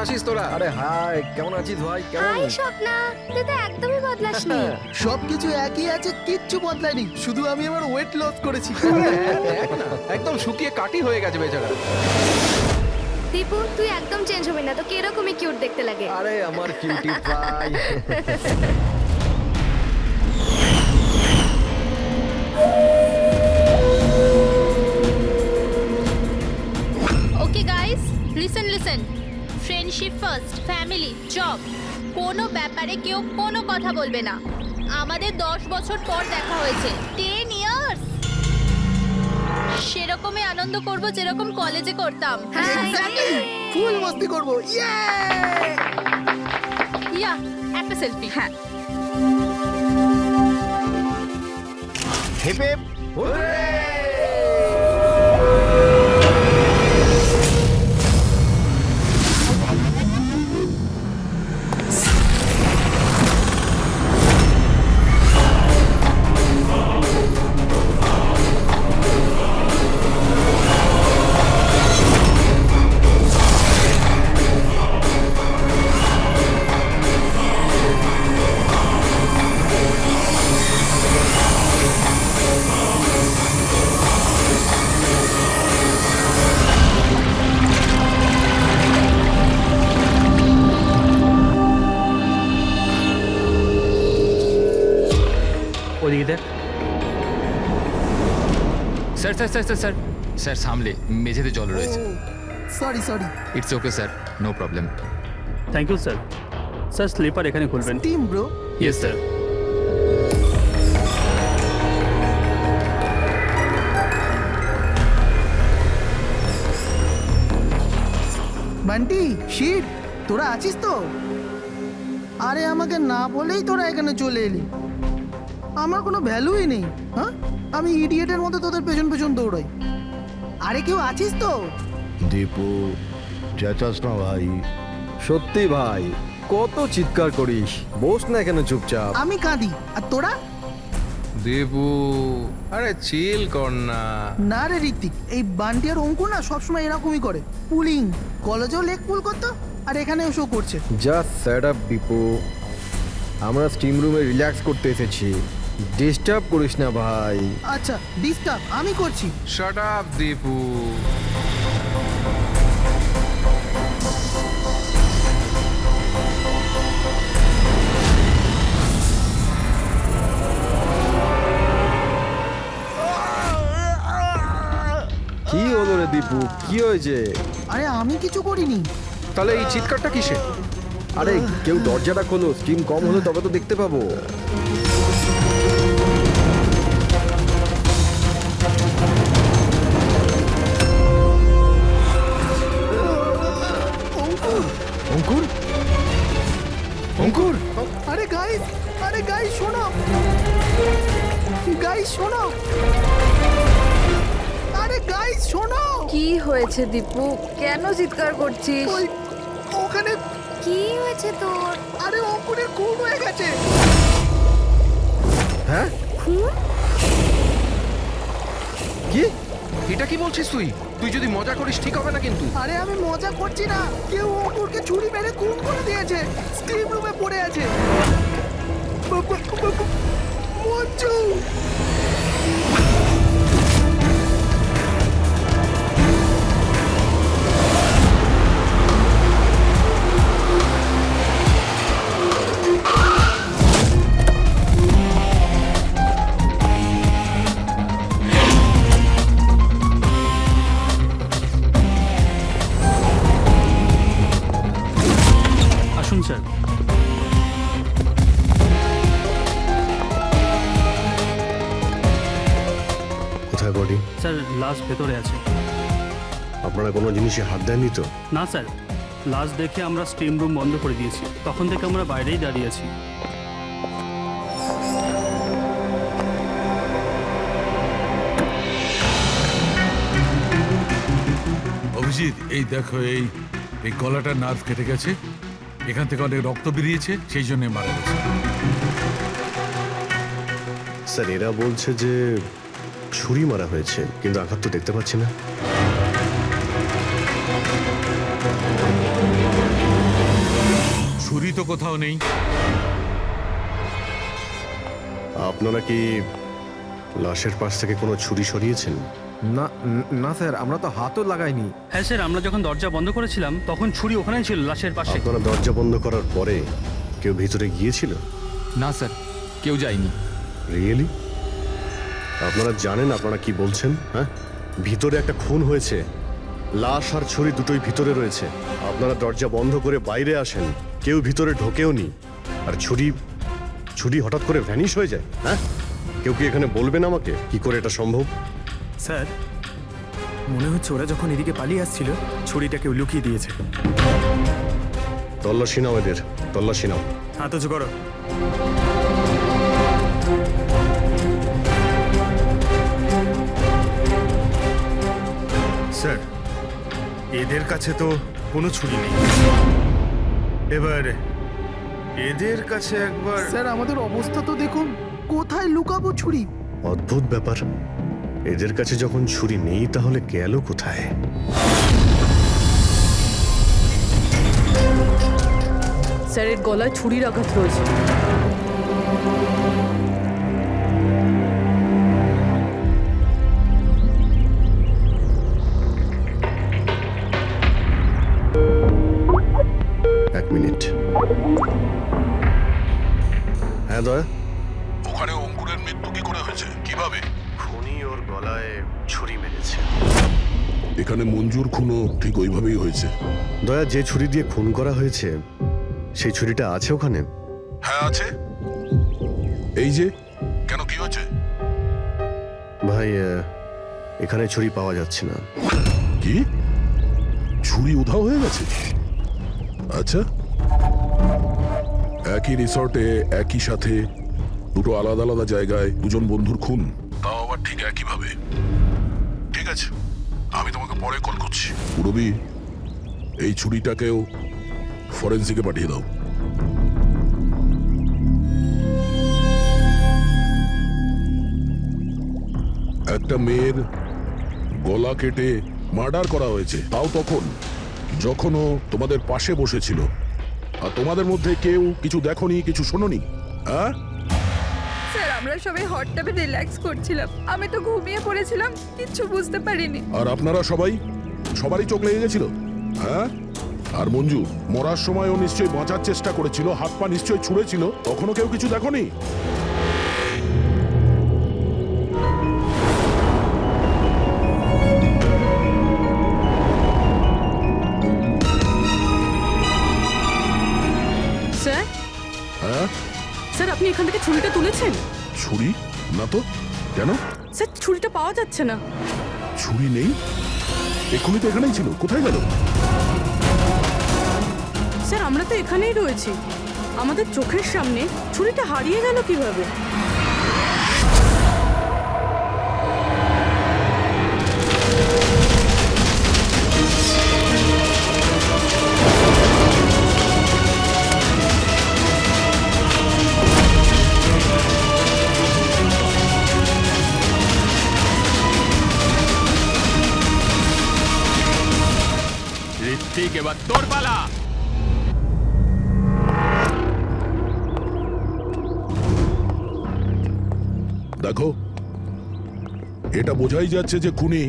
আছিস তোরা? আরে হাই, কেমন আছিস ভাই? কেমন? হাই স্বপ্না, তুই তো একদমই বদলাসনি। সবকিছু একই আছে, কিচ্ছু বদলায়নি, শুধু আমি আমার ওয়েট লস করেছি। দেখ না, একদম শুকিয়ে কাটি হয়ে গেছে বেচারা। দীপু, তুই একদম চেঞ্জ হবি না, তোকে এরকমই কিউট দেখতে লাগে। আরে আমার cutie pie. Okay guys, listen friendship first, family, job, কোনো ব্যাপারে কেউ কোনো কথা বলবে না। আমাদের 10 বছর পর দেখা হয়েছে, 10 ইয়ার্স। সেরকমই আনন্দ করব যেরকম কলেজে করতাম। ফুল মস্তি করবো, ইয়ে! ইয়া, একটা সেলফি। হ্যাঁ, হিপ হিপ হুররে! ওদিকে দেখ। Sir sir sir sir sir sir সামলে মেঝেতে জল রয়েছে। Sorry. It's okay sir, no problem. Thank you sir. Sir slipper এখানে খুলবেন। Team bro, yes sir. Bunty, shit, তোরা আছিস তো? আরে আমাকে না বলেই তোরা এখানে চলে এলি। আমার কোনো ভ্যালুই নেই, হ্যাঁ? আমি ইডিয়েটের মতো তোদের পেছন পেছন দৌড়াই। আরে কেউ আছিস তো? দীপু, চেঁচাস না ভাই। সত্যি ভাই, কত চিৎকার করিস, বস না এখানে চুপচাপ। আমি কাঁদি, আর তোরা? দেবু, আরে চিল কর না। না রে ঋত্বিক, এই বান্টি আর অঙ্কুর না সবসময় এরকমই করে। পুলিং, কলেজেও লেগ পুল করতো, আর এখানে শো করছে। জাস্ট সেট আপ দীপু, আমরা স্টিম রুমে রিল্যাক্স করতে এসেছি, ডিস্টার্ব করিস না ভাই। আচ্ছা, ডিস্টার্ব আমি করছি। Shut up Debu. কি হলো রে দীপু, কি হয়েছে? আরে আমি কিছু করিনি। তাহলে এই চিৎকারটা কিসে? আরে কেউ দরজাটা খোলো, স্টিম কম হলে তবে তো দেখতে পাবো। অঙ্কুর, অঙ্কুর, আরে গাইস শোনো, আরে গাইস শোনো। কি হয়েছে দীপু, কেন চিৎকার করছিস? ওই ওখানে, কি হয়েছে তোর? আরে অঙ্কুরের খুন হয়ে গেছে। হ্যাঁ? খুন? কি? এটা কি বলছিস তুই? তুই যদি মজা করিস ঠিক হবে না কিন্তু। আরে আমি মজা করছি না, কেউ অঙ্কুরকে ছুরি মেরে খুন করে দিয়েছে, স্টিম রুমে পড়ে আছে। মঞ্জু, আসুন স্যার। কোথায় বডি? স্যার লাশ ভেতরে আছে। আপনারা কোনো জিনিসে হাত দেননি তো? না স্যার, লাশ দেখে আমরা স্টিম রুম বন্ধ করে দিয়েছি, তখন থেকে আমরা বাইরেই দাঁড়িয়ে আছি। অভিজিৎ, এই দেখো, এই এই গলাটার নার্ভ কেটে গেছে, এখান থেকে অনেক রক্ত বেরিয়েছে, সেই জন্য মারা গেছে। স্যার এরা বলছে যে ছুরি মারা হয়েছে, কিন্তু আঘাত তো দেখতে পাচ্ছি না। ছুরি তো কোথাও নেই। আপনারা কি লাশের পাশ থেকে কোনো ছুরি সরিয়েছেন? না না স্যার, আমরা তো হাতও লাগাইনি। হ্যাঁ স্যার, আমরা যখন দরজা বন্ধ করেছিলাম তখন ছুরি ওখানেই ছিল লাশের পাশে। আপনারা দরজা বন্ধ করার পরে কেউ ভিতরে গিয়েছিল? না স্যার, কেউ যায়নি। রিয়েলি? আপনারা জানেন আপনারা কি বলছেন? হ্যাঁ, ভিতরে একটা খুন হয়েছে, লাশ আর ছুরি দুটোই ভিতরে রয়েছে। আপনারা দরজা বন্ধ করে বাইরে আসেন, কেউ ভিতরে ঢোকেও নি, আর ছুরি হঠাৎ করে ভ্যানিশ হয়ে যায়। হ্যাঁ, কেউ কি এখানে বলবেন আমাকে কি করে এটা সম্ভব? স্যার, মনে হচ্ছে ওরা যখন এদিকে পালিয়ে আসছিল ছুরিটা কেউ লুকিয়ে দিয়েছে। তল্লাশি নাও এদের, তল্লাশি নাও। হাত উঁচু করো। স্যার, এদের কাছে তো কোনো ছুরি নেই। এবার এদের কাছে একবার। স্যার আমাদের অবস্থা তো দেখুন, কোথায় লুকাবো ছুরি? অদ্ভুত ব্যাপার, এদের কাছে যখন ছুরি নেই তাহলে গেল কোথায়? স্যারের গলায় ছুরির আঘাত রয়েছে। এক মিনিট। হ্যাঁ দয়া, ওখানে অঙ্কুরের মৃত্যু কি করে হয়েছে, কিভাবে? খুনি ওর গলায় ছুরি মেরেছে। এখানে মঞ্জুর খুনও ঠিক ওইভাবেই হয়েছে। দয়া, যে ছুরি দিয়ে খুন করা হয়েছে সেই ছুরিটা আছে ওখানে? হ্যাঁ আছে। এই যে, কেন কি হয়েছে? ভাই, এখানে ছুরি পাওয়া যাচ্ছে না। কি, ছুরি উধাও হয়ে গেছে? আচ্ছা, একই রিসর্টে একই সাথে দুটো আলাদা আলাদা জায়গায় দুজন বন্ধুর খুন, তাও আবার ঠিক একইভাবে। ঠিক আছে, আমি তোমাকে পরে কল করছি। পুরবি, এই ছুরিটাকেও ফরেন্সিকে পাঠিয়ে দাও। একটা মেয়ের গলা কেটে মার্ডার করা হয়েছে, তাও তখন যখন ও তোমাদের পাশে বসেছিল, আর তোমাদের মধ্যে কেউ কিছু দেখোনি, কিছু শোনোনি। হ্যাঁ স্যার, আমরা সবাই হট টাবে রিল্যাক্স করছিলাম, আমি তো ঘুমিয়ে পড়েছিলাম, কিচ্ছু বুঝতে পারিনি। আর আপনারা সবারই চোখ লেগে গেছিল। হ্যাঁ, আর মঞ্জু মরার সময় ও নিশ্চয়ই বাঁচার চেষ্টা করেছিল, হাত পা নিশ্চয়ই ছুঁড়েছিল, তখনও কেউ কিছু দেখোনি? স্যার, হ্যাঁ, স্যার আপনি এখান থেকে ছুরিটা তুলেছেন? ছুরি না তো, কেন? স্যার, ছুরিটা পাওয়া যাচ্ছে না। ছুরি নেই? এক্ষুনি তো এখানেই ছিল, কোথায় গেল? স্যার, আমরা তো এখানেই রয়েছি, আমাদের চোখের সামনে ছুরিটা হারিয়ে গেল কিভাবে? ঋত্বিক, এবার তোর পালা। দেখো, এটা বোঝাই যাচ্ছে যে খুনি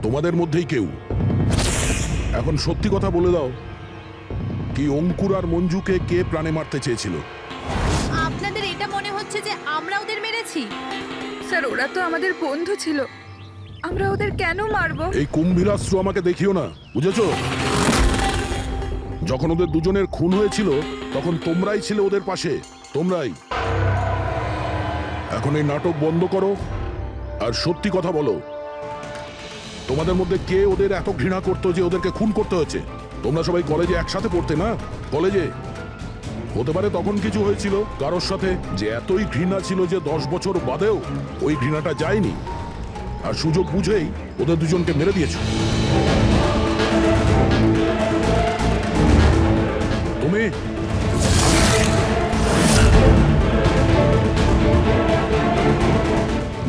তোমাদের মধ্যেই কেউ। এখন সত্যি কথা বলে দাও, কি অঙ্কুর আর মঞ্জুকে কে প্রাণে মারতে চেয়েছিল? আপনাদের এটা মনে হচ্ছে যে আমরা ওদের মেরেছি? স্যার, ওরা তো আমাদের বন্ধু ছিল, আমরা ওদের কেন মারবো? এই কুম্ভীরাস্ত্র আমাকে দেখিও না, বুঝেছো? যখন ওদের দুজনের খুন হয়েছিল তখন তোমরাই ছিলে ওদের পাশে, তোমরাই। এখন এই নাটক বন্ধ করো আর সত্যি কথা বলো, তোমাদের মধ্যে কে ওদের এত ঘৃণা করতো যে ওদেরকে খুন করতে হয়েছে? তোমরা সবাই কলেজে একসাথে পড়তে না? কলেজে হতে পারে তখন কিছু হয়েছিল কারোর সাথে, যে এতই ঘৃণা ছিল যে 10 বছর বাদেও ওই ঘৃণাটা যায়নি, আর সুযোগ বুঝেই ওদের দুজনকে মেরে দিয়েছো। তুমি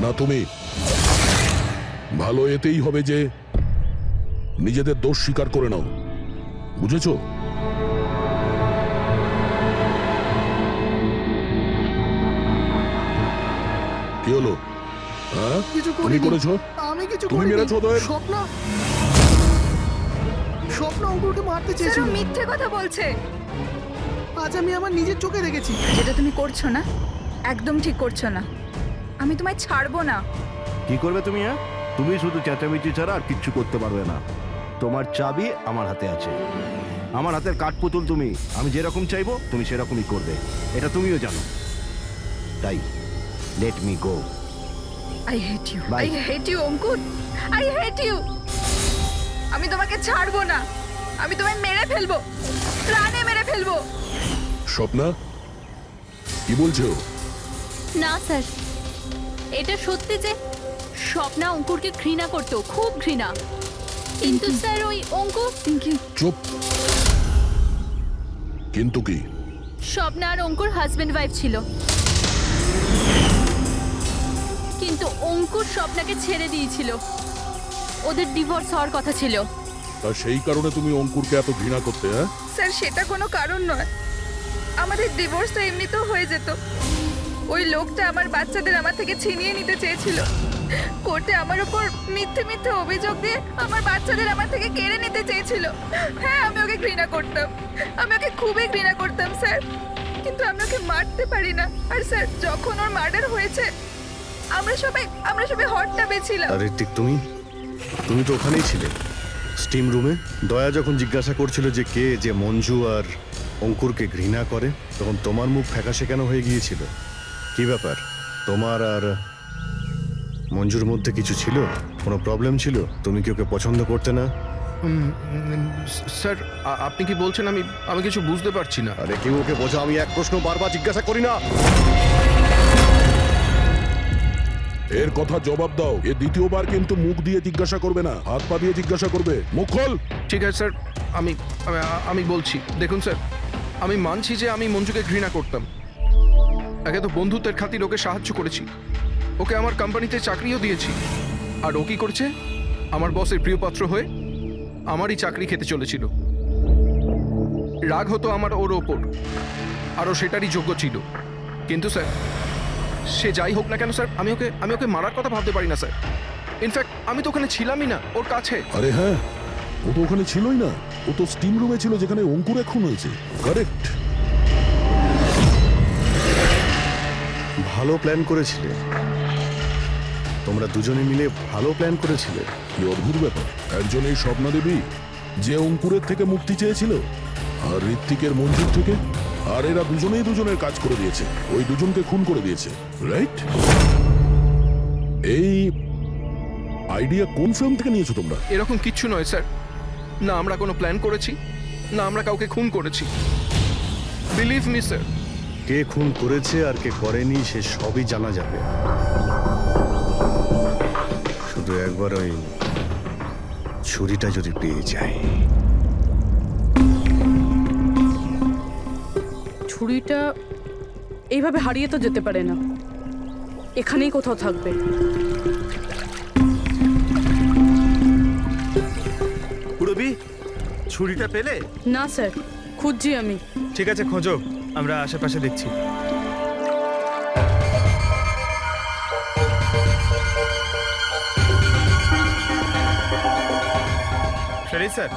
না, তুমি ভালো এতেই হবে যে নিজেদের দোষ স্বীকার করে নাও, বুঝেছো? কি হলো? হ্যাঁ কিছু তুমি করিনি। করেছো? আমি কিছু তুমি করিনি। মেরেছো ওদের? স্বপ্ন অঙ্কুরকে মারতে স্যার চেয়েছিল। ও মিথ্যে কথা বলছে। আজ আমি আমার নিজের চোখে দেখেছি। যেটা তুমি করছো না একদম ঠিক করছো না। আমি তোমায় ছাড়বো না। কি করবে তুমি? হ্যাঁ, তুমি শুধু চেঁচামেচি ছাড়া আর কিচ্ছু করতে পারবে না। তোমার চাবি আমার হাতে আছে। আমার হাতের কাঠপুতুল তুমি। আমি যেরকম চাইবো তুমি সেরকমই করবে, এটা তুমিও জানো। তাই let me go. I hate you, Bye. I hate you Ankur, I hate you. আমি তোমাকে ছাড়বো না। আমি তোমায় মেরে ফেলবো, প্রাণে মেরে ফেলবো। স্বপ্না কি বলছো? না স্যার, এটা সত্যি যে স্বপ্না অঙ্কুরকে ঘৃণা করতো, খুব ঘৃণা। কিন্তু স্যার ওই অঙ্কুর চুপ। কিন্তু কি? স্বপ্না আর অঙ্কুর হাজবেন্ড ওয়াইফ ছিল, কিন্তু অঙ্কুর স্বপ্নাকে ছেড়ে দিয়েছিল। ওদের ডিভোর্স হওয়ার কথা ছিল। তা সেই কারণে তুমি অঙ্কুরকে এত ঘৃণা করতে? হ্যাঁ স্যার সেটা কোনো কারণ নয়। আমাদের ডিভোর্স তো এমনিতেও হয়ে যেত। ওই লোকটা আমার বাচ্চাদের আমার থেকে ছিনিয়ে নিতে চেয়েছিল। কোর্টে আমার উপর মিথ্যে মিথ্যে অভিযোগ দিয়ে আমার বাচ্চাদের আমার থেকে কেড়ে নিতে চেয়েছিল। হ্যাঁ আমি ওকে ঘৃণা করতাম, আমি ওকে খুবই ঘৃণা করতাম স্যার। কিন্তু আমি ওকে মারতে পারি না। আর স্যার যখন ওর মার্ডার হয়েছে আমরা সবাই হট টাবে ছিলাম। আর ঋত্বিক তুমি তো ওখানেই ছিলে স্টিম রুমে। দয়া যখন জিজ্ঞাসা করছিল যে কে যে মঞ্জু আর অঙ্কুরকে ঘৃণা করে, তখন তোমার মুখ ফ্যাকাশে কেন হয়ে গিয়েছিল? কি ব্যাপার? তোমার আর মঞ্জুর মধ্যে কিছু ছিল? কোনো প্রবলেম ছিল? তুমি কি ওকে পছন্দ করতে না? স্যার আপনি কি বলছেন? আমি কিছু বুঝতে পারছি না। আরে কেউ ওকে বোঝা, আমি এক প্রশ্ন বারবার জিজ্ঞাসা করি না। এর কথা জবাব দাও। এ দ্বিতীয়বার কিন্তু মুখ দিয়ে জিজ্ঞাসা করবে না, হাত পা দিয়ে জিজ্ঞাসা করবে। মুখ খোল। ঠিক আছে স্যার, আমি বলছি। দেখুন স্যার, আমি মানছি যে আমি মঞ্জুকে ঘৃণা করতাম। একে তো বন্ধুত্বের খাতির ওকে সাহায্য করেছি, ওকে আমার কোম্পানিতে চাকরিও দিয়েছি। আর ও কি করেছে? আমার বসের প্রিয়পাত্র হয়ে আমারই চাকরি খেতে চলেছিল। রাগ হতো আমার ওর ওপর, আরও সেটারই যোগ্য ছিল। কিন্তু স্যার সে যাই হোক না কেন স্যার, আমি ওকে মারার কথা ভাবতে পারি না স্যার। ইনফ্যাক্ট আমি তো ওখানে ছিলামই না, ওর কাছে। আরে হ্যাঁ, ও তো ওখানে ছিলই না। ও তো স্টিম রুমে ছিল যেখানে অঙ্কুর খুন হয়েছে। কারেক্ট। ভালো প্ল্যান করেছিলে তোমরা দুজনে মিলে, ভালো প্ল্যান করেছিলে। কি অদ্ভুত ব্যাপার, একজন এই স্বপ্না দেবী যে অঙ্কুরের থেকে মুক্তি চেয়েছিল, আর ঋত্বিকের মঞ্জুর থেকে। আর এরা দুজনেই দুজনের কাজ করে দিয়েছে, ওই দুজনকে খুন করে দিয়েছে, রাইট? এই আইডিয়া কোন ফিল্ম থেকে নিয়েছো তোমরা? এরকম কিচ্ছু নয় স্যার। না আমরা কোনো প্ল্যান করেছি, না আমরা কাউকে খুন করেছি। Believe me sir. কে খুন করেছে আর কে করেনি সে সবই জানা যাবে। শুধু একবার ওই ছুরিটা যদি পেয়ে যায়। ছুরিটা এইভাবে হারিয়ে তো যেতে পারে না, এখানেই কোথাও থাকবে। পুরবি, ছুরিটা পেলে? না স্যার, খুঁজছি আমি। ঠিক আছে, খোঁজো, আমরা আশেপাশে দেখছি। স্যার,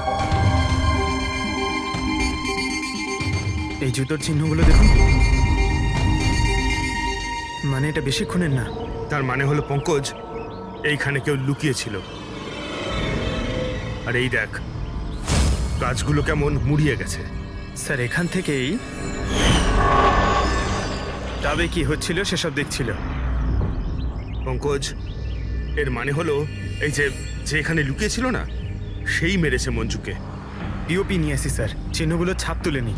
এই জুতোর চিহ্নগুলো দেখুন। মানে এটা বেশিক্ষণের না। তার মানে হলো পঙ্কজ এইখানে কেউ লুকিয়েছিল। আর এই দেখ, গাছগুলো কেমন মুড়িয়ে গেছে। স্যার এখান থেকেই তবে কি হচ্ছিল সেসব দেখছিল পঙ্কজ। এর মানে হলো এই যে এখানে লুকিয়েছিল না, সেই মেরেছে মঞ্জুকে। পিওপি নিয়ে আসি স্যার, চিহ্নগুলো ছাপ তুলে নি।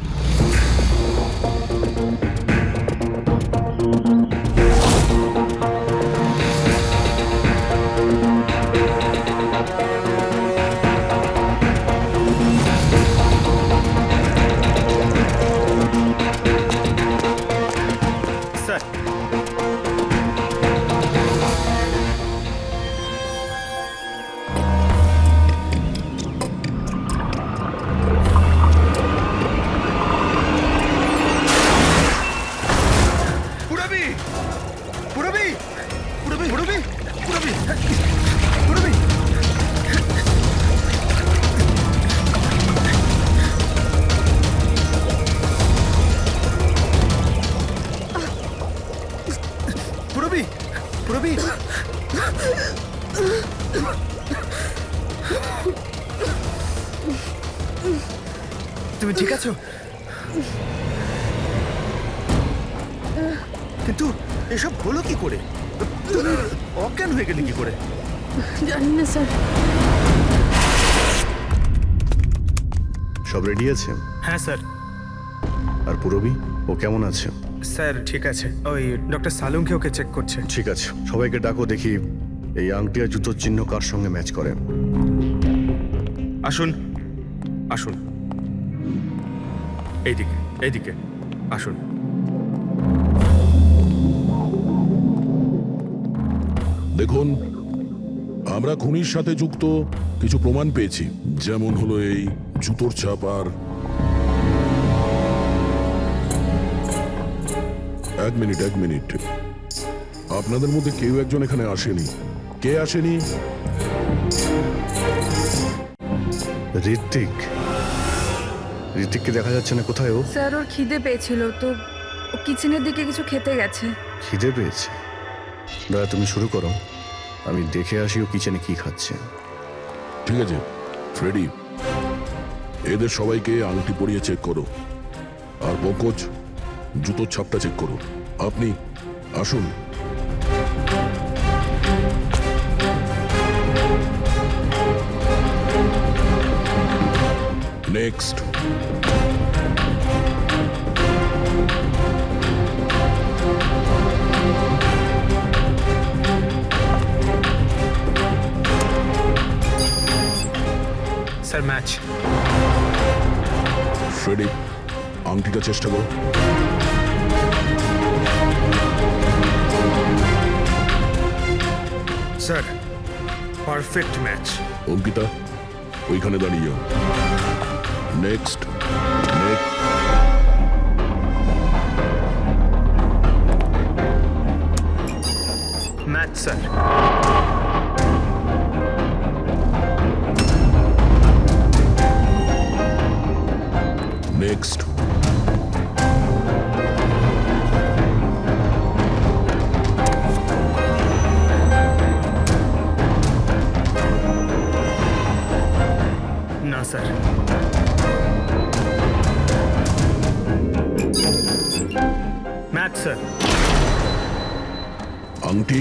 তুমি ঠিক আছো? কিন্তু এসব হলো কি করে? তুমি অজ্ঞান হয়ে গেলে কি করে? জানি না স্যার। সব রেডি আছে? হ্যাঁ স্যার। আর পুরবি, ও কেমন আছে? স্যার ঠিক আছে, ওই ডক্টর সালুংকে ওকে চেক করছে। ঠিক আছে, সবাইকে ডাকো, দেখি এই আংটি আর জুতোর চিহ্ন কার সঙ্গে ম্যাচ করে। আসুন আসুন, এইদিকে এইদিকে আসুন। দেখুন, আমরা খুনির সাথে যুক্ত কিছু প্রমাণ পেয়েছি, যেমন হলো এই জুতোর ছাপ। আর এক মিনিট, আপনাদের মধ্যে কেউ একজন এখানে আসেনি। কে আসেনি? ঋত্বিক। ঋত্বিককে দেখা যাচ্ছে না, কোথায় ও? স্যার ওর খিদে পেয়েছিল তো ও কিচেনের দিকে কিছু খেতে গেছে। খিদে পেয়েছে? দাদা তুমি শুরু করো, আমি দেখে আসি ও কিচেনে কি খাচ্ছে। ঠিক আছে ফ্রেডি, এদের সবাইকে আংটি পরিয়ে চেক করো। আর পঙ্কজ, জুতোর ছাপটা চেক করো। আপনি আসুন। নেক্সট। Sir match. ফ্রেডি, আংটিটা চেষ্টা করো। Sir perfect match. অঙ্কিতা, ওইখানে দাঁড়িয়ে যাও। নেক্সট। Match sir. নেক্সট। না স্যার। Match sir. আংটি।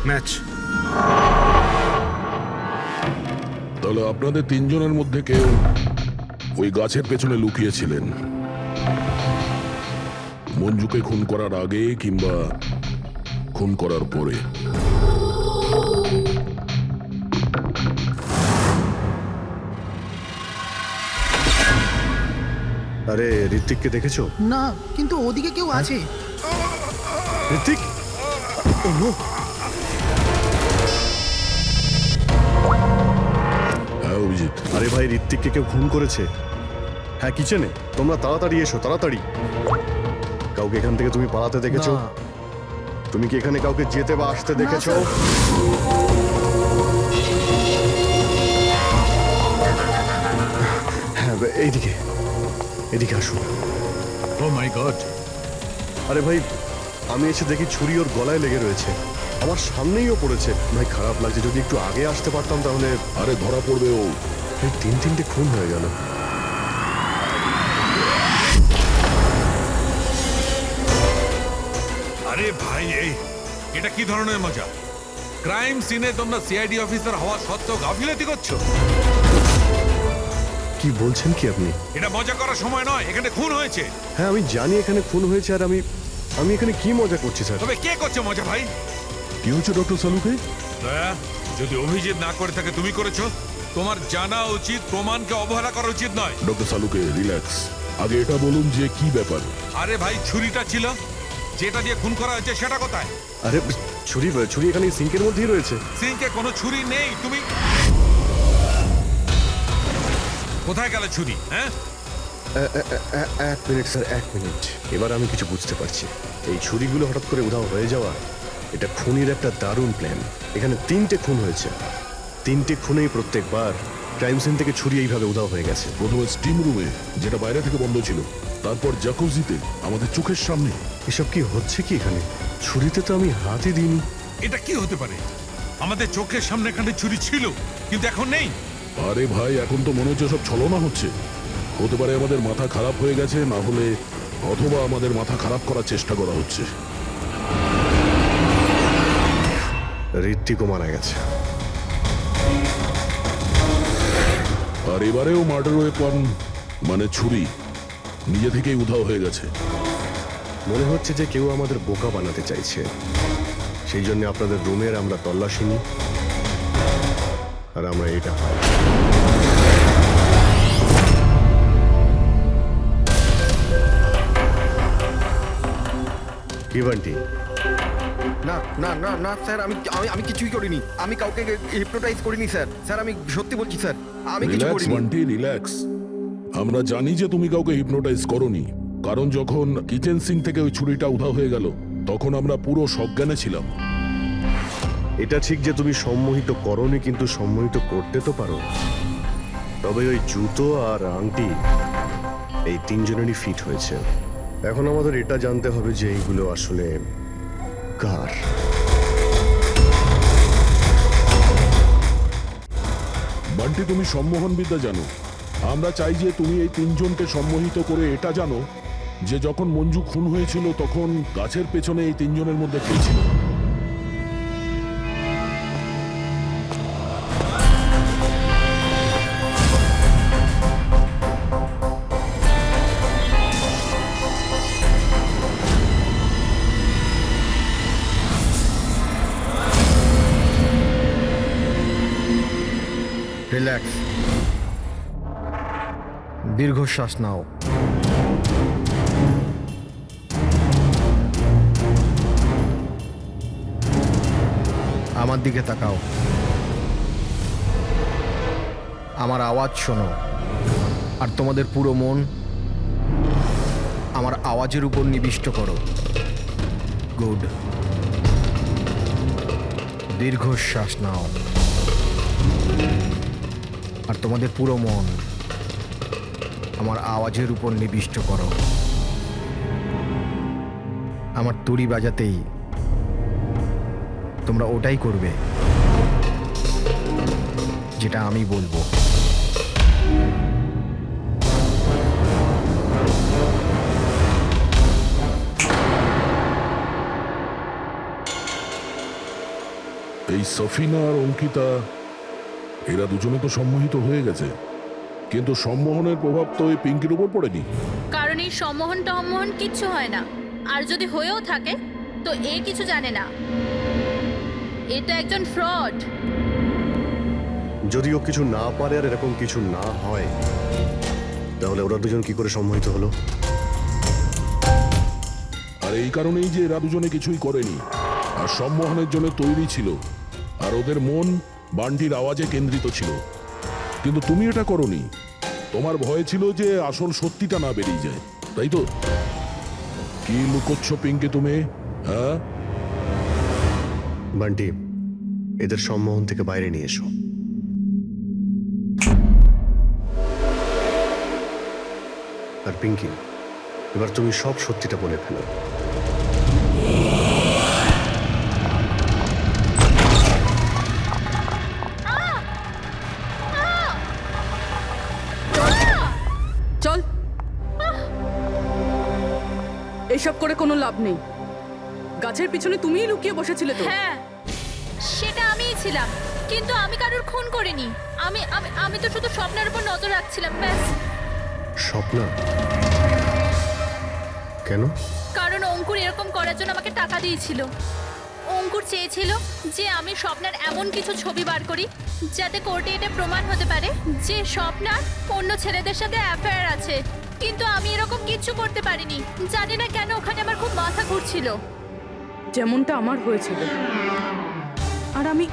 ম্যাচ। তাহলে আপনাদের তিনজনের মধ্যে কেউ ওই গাছের পেছনে লুকিয়েছিলেন, মঞ্জুকে খুন করার আগে কিংবা খুন করার পরে। আরে ঋত্বিককে দেখেছো? না, কিন্তু ওদিকে কেউ আছে। ঋত্বিক, ও নো। হ্যাঁ অভিজিৎ। আরে ভাই, ঋত্বিককে কেউ খুন করেছে। হ্যাঁ কিচেনে। তোমরা তাড়াতাড়ি এসো, তাড়াতাড়ি। কাউকে এখান থেকে তুমি পালাতে দেখেছো? না। তুমি কি এখানে কাউকে যেতে বা আসতে দেখেছো? হ্যাঁ এইদিকে, এদিকে আসুন। ও মাই গড। আরে ভাই, আমি এসে দেখি ছুরি ওর গলায় লেগে রয়েছে, আমার সামনেই ও পড়েছে। ভাই খারাপ লাগছে, যদি একটু আগে আসতে পারতাম তাহলে। আরে ধরা পড়বে ও। এই তিনটে খুন হয়ে গেল। আরে ভাই, এটা কি ধরনের মজা? ক্রাইম সিনে তোমরা সিআইডি অফিসার হওয়া সত্ত্বেও গাফিলতি করছো। কি বলছেন কি আপনি? এটা মজা করার সময় নয়, এখানে খুন হয়েছে। হ্যাঁ আমি জানি এখানে খুন হয়েছে, আর আমি এখানে কি মজা করছি স্যার? তবে কে করছে মজা ভাই? কি হচ্ছে ডক্টর সালুকে? দয়া, যদি অভিজিৎ না করে থাকে তুমি করেছো। তোমার জানা উচিত প্রমাণকে অবহেলা করা উচিত নয়। ডক্টর সালুকে রিল্যাক্স। আগে এটা বলুন যে কি ব্যাপার। আরে ভাই, ছুরিটা ছিল, যেটা দিয়ে খুন করা হয়েছে সেটা কোথায়? আরে ছুরি এখানে সিঙ্কের মধ্যেই রয়েছে। সিঙ্কে কোনো ছুরি নেই। তুমি কোথায় গেলে ছুরি? হ্যাঁ, এক মিনিট স্যার, এক মিনিট। এবার আমি কিছু বুঝতে পারছি। এই ছুরিগুলো হঠাৎ করে উধাও হয়ে যাওয়া, এটা খুনির একটা দারুণ প্ল্যান। এখানে 3টে খুন হয়েছে, 3টে খুনেই প্রত্যেকবার ক্রাইম সিন থেকে ছুরি এইভাবে উধাও হয়ে গেছে। প্রথমে স্টিম রুমে, যেটা বাইরে থেকে বন্ধ ছিল, তারপর জাকুজিতে, আমাদের চোখের সামনে। এসব কি হচ্ছে কি এখানে? ছুরিতে তো আমি হাতই দিইনি। এটা কি হতে পারে? আমাদের চোখের সামনে এখানে চুরি ছিল, কিন্তু এখন নেই। আরে ভাই, এখন তো মনে হচ্ছে সব ছলনা হচ্ছে। হতে পারে আমাদের মাথা খারাপ হয়ে গেছে, না হলে অথবা আমাদের মাথা খারাপ করার চেষ্টা করা হচ্ছে। ঋত্বিকও মারা গেছে। আর এবারেও মার্ডার ওয়েপন মানে ছুরি নিজে থেকেই উধাও হয়ে গেছে। মনে হচ্ছে যে কেউ আমাদের বোকা বানাতে চাইছে। সেই জন্য আপনাদের রুমের আমরা তল্লাশি নিই আর আমরা এটা পাই। কি বান্টি? না না না না স্যার, আমি আমি আমি কিছুই করিনি। আমি কাউকে হিপনোটাইজ করিনি স্যার। স্যার আমি সত্যি বলছি স্যার, আমি কিছু রিল্যাক্স করিনি। বান্টি, রিল্যাক্স। আমরা জানি যে তুমি কাউকে হিপনোটাইজ করোনি, কারণ যখন কিচেন সিঙ্ক থেকে ওই ছুরিটা উধাও হয়ে গেল তখন আমরা পুরো সজ্ঞানে ছিলাম। এটা ঠিক যে তুমি সম্মোহিত করোনি, কিন্তু সম্মোহিত করতে তো পারো। তবে ওই জুতো আর আংটি এই তিনজনেরই ফিট হয়েছে। এখন আমাদের এটা জানতে হবে যে এইগুলো আসলে কার। বান্টি, তুমি সম্মোহন বিদ্যা জানো। আমরা চাই যে তুমি এই তিনজনকে সম্মোহিত করে এটা জানো যে যখন মঞ্জু খুন হয়েছিল তখন গাছের পেছনে এই তিনজনের মধ্যে কে ছিল। রিল্যাক্স, দীর্ঘশ্বাস নাও। আমার দিকে তাকাও, আমার আওয়াজ শোনো, আর তোমাদের পুরো মন আমার আওয়াজের উপর নিবিষ্ট করো। গুড, দীর্ঘশ্বাস নাও, আর তোমাদের পুরো মন আমার আওয়াজের উপর নিবিষ্ট করো। আমার তুড়ি বাজাতেই তোমরা ওটাই করবে যেটা আমি বলবো। এই সফিনা আর অঙ্কিতা, এরা দুজনে তো সম্মোহিত হয়ে গেছে, কিন্তু সম্মোহনের প্রভাব তো এই পিঙ্কির উপর পড়েনি। কারণ এই সম্মোহন টম্মোহন কিচ্ছু হয় না, আর যদি হয়েও থাকে তো এ কিছু জানে না। এটা একজন ফ্রড। যদিও কিছু না পারে আর এরকম কিছু না হয়, তাহলে ওরা দুজন কি করে সম্মোহিত হলো? আর এই কারণেই যে এরা দুজনে কিছুই করেনি, আর সম্মোহনের জন্য তৈরি ছিল, আর ওদের মন বান্টির আওয়াজে কেন্দ্রিত ছিল। কিন্তু তুমি এটা করনি, তোমার ভয় ছিল যে আসল সত্যিটা না বেরিয়ে যায়, তাই তো? কি লুকোচ্ছ পিঙ্কি তুমি? হ্যাঁ বান্টি, এদের সম্মোহন থেকে বাইরে নিয়ে এসো। আর পিঙ্কি, এবার তুমি সব সত্যিটা বলে ফেলো। চল, এইসব করে কোনো লাভ নেই। গাছের পিছনে তুমিই লুকিয়ে বসেছিলে তো? হ্যাঁ, সেটা আমিই ছিলাম, কিন্তু আমি কারোর খুন করিনি। আমি আমি আমি তো শুধু স্বপ্নের উপর নজর রাখছিলাম, ব্যাস। স্বপ্না? কেন? কারণ অঙ্কুর এরকম করার জন্য আমাকে টাকা দিয়েছিল। অঙ্কুর চেয়েছিল যে আমি স্বপ্নার এমন কিছু ছবি বার করি যাতে কোর্টে এটা প্রমাণ হতে পারে যে স্বপ্নার অন্য ছেলেদের সাথে অ্যাফেয়ার আছে। কিন্তু আমি এরকম কিচ্ছু করতে পারিনি। জানি না কেন ওখানে আমার খুব মাথা ঘুরছিল। যেমনটা আমার হয়েছিল। আর আমি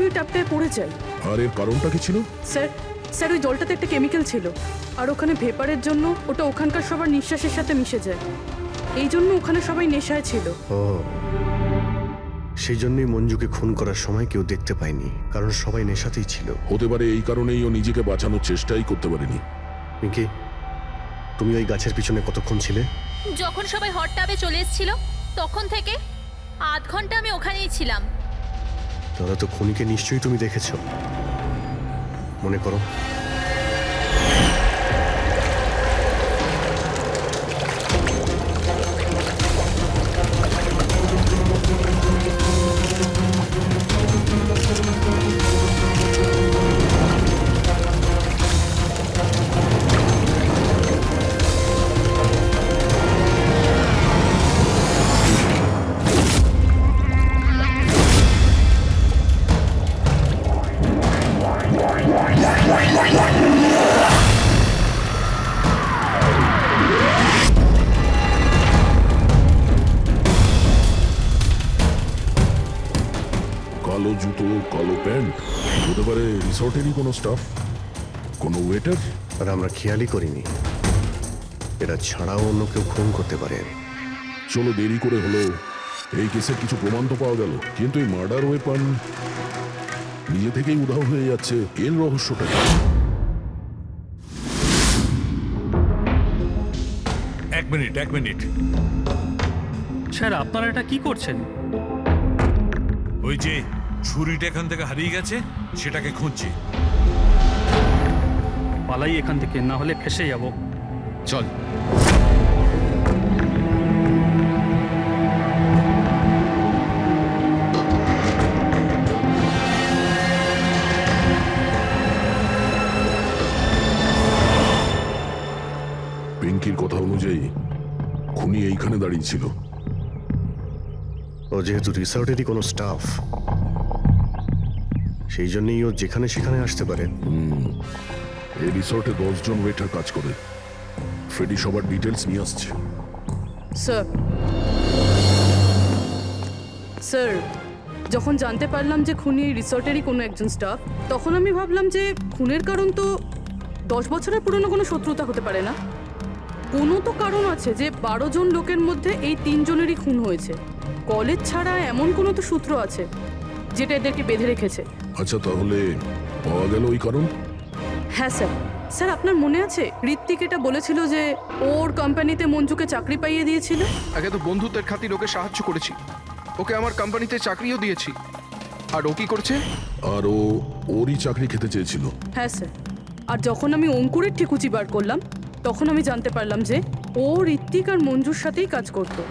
ওই ট্যাপটায় পড়ে যাই। আর এর কারণটা কি ছিল? স্যার ওই জলটাতে একটা কেমিক্যাল ছিল, আর ওখানে ভেপারের জন্য ওটা ওখানকার সবার নিঃশ্বাসের সাথে মিশে যায়। এই জন্য ওখানে সবাই নেশায় ছিল। ও, সেই জন্যই মঞ্জুকে খুন করার সময় কেউ দেখতে পায়নি, কারণ সবাই নেশাতেই ছিল। হতে পারে এই কারণেই ও নিজেকে বাঁচানোর চেষ্টাই করতে পারেনি। পিঙ্কি, তুমি ওই গাছের পিছনে কতক্ষণ ছিলে? যখন সবাই হট টাবে চলে এসেছিল তখন থেকে আধ ঘন্টা আমি ওখানেই ছিলাম। তাহলে তো খুনিকে নিশ্চয়ই তুমি দেখেছো, মনে করো। কালো জুতো, কালো প্যান্ট, হতে পারে রিসর্টেরই কোনো স্টাফ, কোনো ওয়েটার। আর আমরা খেয়ালই করিনি এরা ছাড়াও অন্য কেউ খুন করতে পারে। চলো, দেরি করে হলো, এই কেসের কিছু প্রমাণ তো পাওয়া গেল, কিন্তু এই মার্ডার ওয়েপন নিজে থেকেই উধাও হয়ে যাচ্ছে, এর রহস্যটা কি? এক মিনিট স্যার আপনারা এটা কি করছেন? ওই যে ছুরিটা এখান থেকে হারিয়ে গেছে সেটাকে খুঁজছি। পালাই এখান থেকে, না হলে ফেসে যাব। চল। পিঙ্কির কথা অনুযায়ী খুনি এইখানে দাঁড়িয়ে ছিল। ও যেহেতু রিসর্টেরই কোনো স্টাফ, সেই জন্যই ও যেখানে সেখানে আসতে পারে। এই রিসর্টে 10 জন ওয়েটার কাজ করে। ফ্রেডি সবার ডিটেলস নিয়ে আসছে। স্যার, যখন জানতে পারলাম যে খুনি এই রিসর্টেরই কোনো একজন স্টাফ, তখন আমি ভাবলাম যে খুনের কারণ তো 10 বছরের পুরনো কোনো শত্রুতা হতে পারে না। কোনো তো কারণ আছে যে 12 জন লোকের মধ্যে এই 3 জনেরই খুন হয়েছে। কলেজ ছাড়া এমন কোনো তো সূত্র আছে যেটা এদেরকে বেঁধে রেখেছে। আচ্ছা, তাহলে পাওয়া গেল ওই কারণ? হ্যাঁ স্যার। স্যার, আপনার মনে আছে ঋত্বিক এটা বলেছিল যে ওর কোম্পানিতে মঞ্জুকে চাকরি পাইয়ে দিয়েছিল? আগে তো বন্ধুত্বের খাতির ওকে সাহায্য করেছি, ওকে আমার কোম্পানিতে চাকরিও দিয়েছি। আর ও কি করছে? আর ওরই চাকরি খেতে চেয়েছিল। হ্যাঁ স্যার। আর যখন আমি অঙ্কুরের ঠিকুচি বার করলাম, তখন আমি জানতে পারলাম যে ও ঋত্বিক আর মঞ্জুর সাথেই কাজ করতো।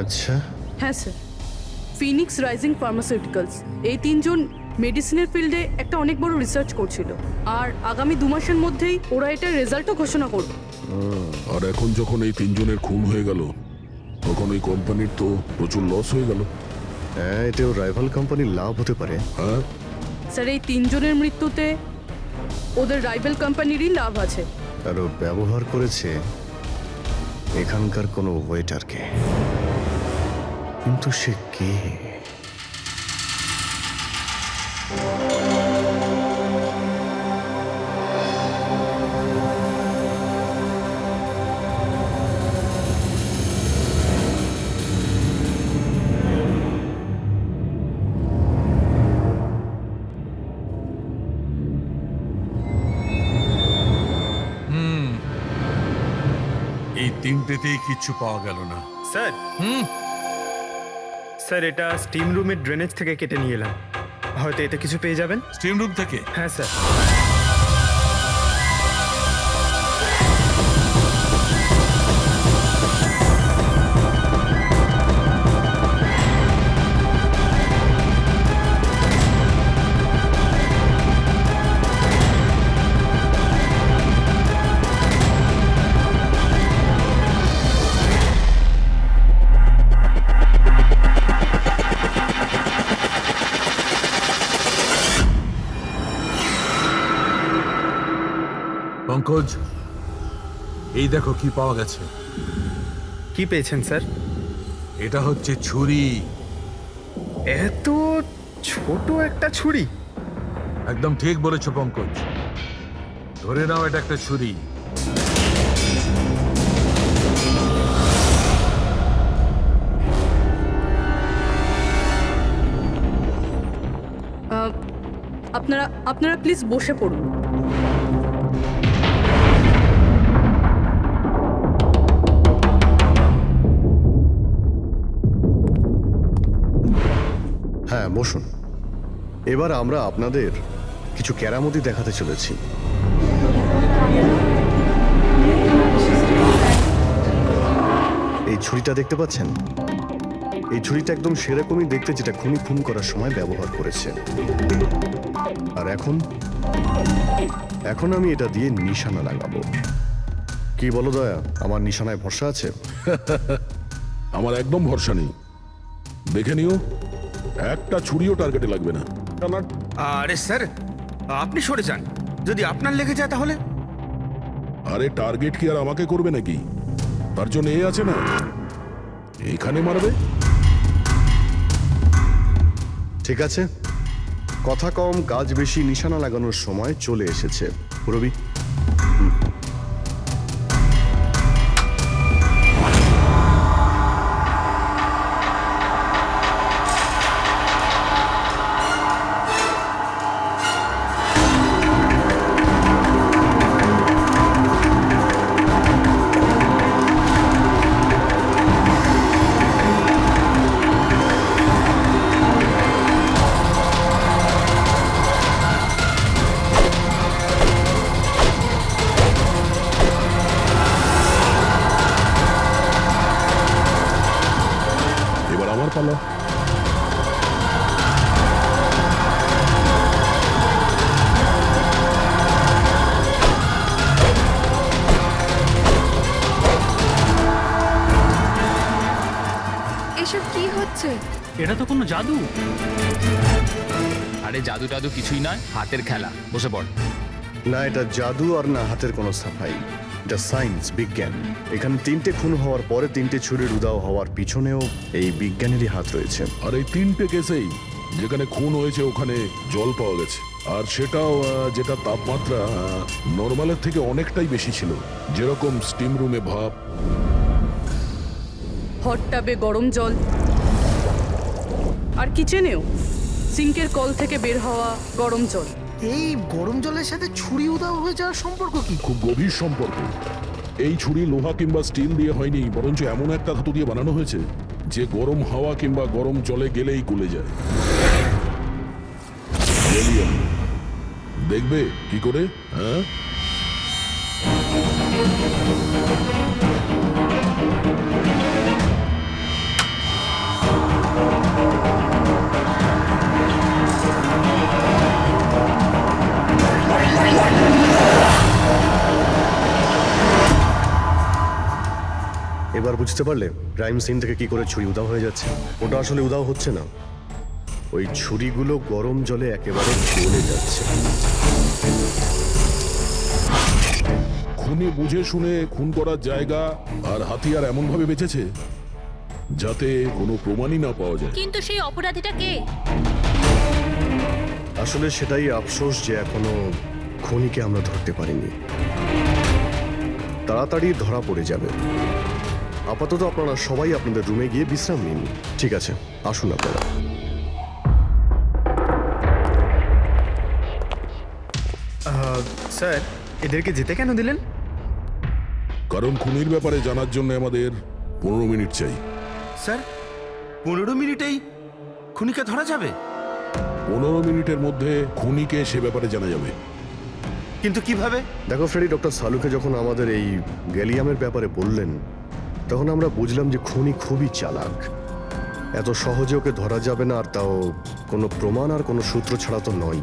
আচ্ছা। হ্যাঁ স্যার। ফিনিক্স রাইজিং ফার্মাসিউটিক্যালস, এই 3 জন মেডিসিনের ফিল্ডে একটা অনেক বড় রিসার্চ করছিল, আর আগামী 2 মাসের মধ্যেই ওরা এটার রেজাল্টও ঘোষণা করবে। আর এখন যখন এই 3 জনের খুন হয়ে গেল, তখন ওই কোম্পানির তো প্রচুর লস হয়ে গেল। হ্যাঁ, এতেও রাইভাল কোম্পানির লাভ হতে পারে। হ্যাঁ স্যার, এই 3 জনের মৃত্যুতে ওদের রাইভাল কোম্পানিরই লাভ আছে। আর ও ব্যবহার করেছে এখানকার কোনো ওয়েটারকে। কিন্তু সে কে? এই তিনটেতেই কিচ্ছু পাওয়া গেল না। স্যার, স্যার এটা স্টিম রুমের ড্রেনেজ থেকে কেটে নিয়ে এলাম, হয়তো এতে কিছু পেয়ে যাবেন। স্টিম রুম থেকে? হ্যাঁ স্যার। পঙ্কজ, এই দেখো কি পাওয়া গেছে। কি পেয়েছেন স্যার? এটা হচ্ছে ছুরি। এত ছোট একটা ছুরি? একদম ঠিক বলেছো পঙ্কজ, ধরে নাও এটা একটা ছুরি। আপনারা প্লিজ বসে পড়ুন। বসুন। এবার আমরা আপনাদের কিছু কেরামতি দেখাতে চলেছি। এই ছুরিটা দেখতে পাচ্ছেন? এই ছুরিটা একদম সেরকমই দেখতে যেটা খুনি খুন করার সময় ব্যবহার করেছে। আর এখন আমি এটা দিয়ে নিশানা লাগাবো। কি বলো দয়া, আমার নিশানায় ভরসা আছে? আমার একদম ভরসা নেই। দেখে নিও, একটা ছুরিও টার্গেটে লাগবে না। আরে স্যার, আপনি সরে যান। যদি আপনার লেগে যায় তাহলে? আরে টার্গেট কি আর আমাকে করবে নাকি? তার জন্য এ আছে না, এখানে মারবে। ঠিক আছে, কথা কম কাজ বেশি, নিশানা লাগানোর সময় চলে এসেছে। রবি, এবার আমার পালা। এসব কি হচ্ছে? এটা তো কোনো জাদু। আরে জাদু টাদু কিছুই নয়, হাতের খেলা। বসে পড়। না এটা জাদু আর না হাতের কোনো সাফাই, এটা সায়েন্স, বিজ্ঞান। এখানে 3টে খুন হওয়ার পরে 3টে ছুরির উদাও হওয়ার পিছনেও এই বিজ্ঞানেরই হাত রয়েছে। আর এই 3টে কেসেই যেখানে খুন হয়েছে ওখানে জল পাওয়া গেছে, আর সেটাও যেটা তাপমাত্রা নর্মালের থেকে অনেকটাই বেশি ছিল। যেরকম স্টিম রুমে ভাপ, হট টাবে গরম জল, আর কিচেনেও সিঙ্কের কল থেকে বের হওয়া গরম জল। এই গরম জলের সাথে ছুরি উধাও হয়ে যাওয়ার সম্পর্ক কি? খুব গভীর সম্পর্ক। এই ছুরি লোহা কিংবা স্টিল দিয়ে হয়নি, বরঞ্চ এমন একটা ধাতু দিয়ে বানানো হয়েছে যে গরম হাওয়া কিংবা গরম জলে গেলেই গলে যায়। গেলিয়াম। দেখবে কি করে? হ্যাঁ, এবার বুঝতে পারলে ক্রাইম সিন থেকে কি করে ছুরি উদাও হয়ে যাচ্ছে? ওটা আসলে উদাও হচ্ছে না, ওই ছুরিগুলো গরম জলে একেবারে গলে যাচ্ছে। খুনি বুঝে শুনে খুন করার জায়গা আর হাতিয়ার এমন ভাবে বেঁচেছে যাতে কোনো প্রমাণই না পাওয়া যায়। কিন্তু সেই অপরাধীটা কে? আসলে সেটাই আফসোস যে এখনো খুনিকে আমরা ধরতে পারিনি। তাড়াতাড়ি ধরা পড়ে যাবে। আপাতত আপনারা সবাই আপনাদের রুমে গিয়ে বিশ্রাম নিন। ঠিক আছে, আসুন আপনারা। স্যার, এদেরকে যেতে কেন দিলেন? কারণ খুনির ব্যাপারে জানার জন্য আমাদের 15 মিনিট চাই। স্যার, 15 মিনিটেই খুনিকে ধরা যাবে? 15 মিনিটের মধ্যে খুনিকে সে ব্যাপারে জানা যাবে। কিন্তু কিভাবে? দেখো ফ্রেডি, ডক্টর সালুকে যখন আমাদের এই গ্যালিয়ামের ব্যাপারে বললেন তখন আমরা বুঝলাম যে খুনি খুবই চালাক। এত সহজে ওকে ধরা যাবে না, আর তাও কোনো প্রমাণ আর কোনো সূত্র ছাড়া তো নয়।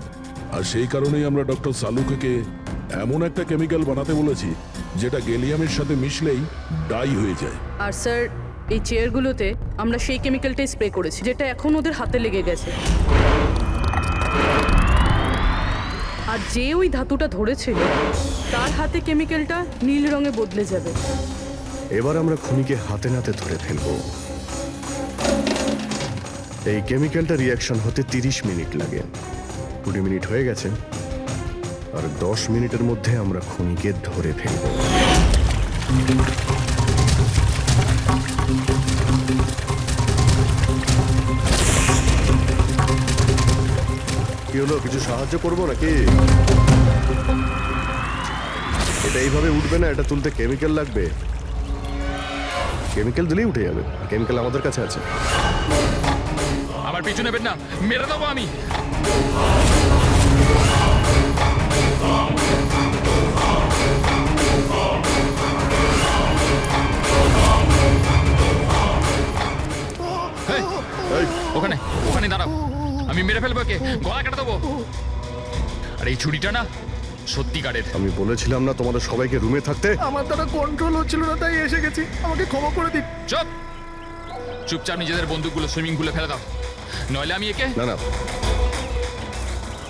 আর সেই কারণেই আমরা ডক্টর সালুকে এমন একটা কেমিক্যাল বানাতে বলেছি যেটা গ্যালিয়ামের সাথে মিশলেই ডাই হয়ে যায়। আর স্যার, এই চেয়ারগুলোতে আমরা সেই কেমিক্যালটাই স্প্রে করেছি যেটা এখন ওদের হাতে লেগে গেছে। আর যে ওই ধাতুটা ধরেছিল তার হাতে কেমিক্যালটা নীল রঙে বদলে যাবে। এবার আমরা খুনিকে হাতে নাতে ধরে ফেলবো। এই কেমিক্যালটা রিয়াকশন হতে 30 মিনিট লাগে। 20 মিনিট হয়ে গেছে, আর 10 মিনিটের মধ্যে আমরা খুনিকে ধরে ফেলবো। কি হলো, কিছু সাহায্য করবো নাকি? এটা এইভাবে উঠবে না, এটা তুলতে কেমিক্যাল লাগবে। কেমিক্যাল দিলেই উঠে যাবে, কেমিক্যাল আমাদের কাছে আছে। আমার পিছু নেবেন না, মেরে দেবো আমি। এই, ওখানে ওখানে দাঁড়াও, আমি মেরে ফেলবো, কে গলা কেটে দেবো। আর এই ছুরিটা না সত্যিকারের। আমি বলেছিলাম না তোমাদের সবাইকে রুমে থাকতে? আমার দ্বারা কন্ট্রোল হচ্ছিল না, তাই এসে গেছি। আমাকে ক্ষমা করে দিন। চুপ, চুপচাপ নিজেদের বন্দুকগুলো সুইমিং পুলে ফেলে দাও, নইলে আমি একে। না না,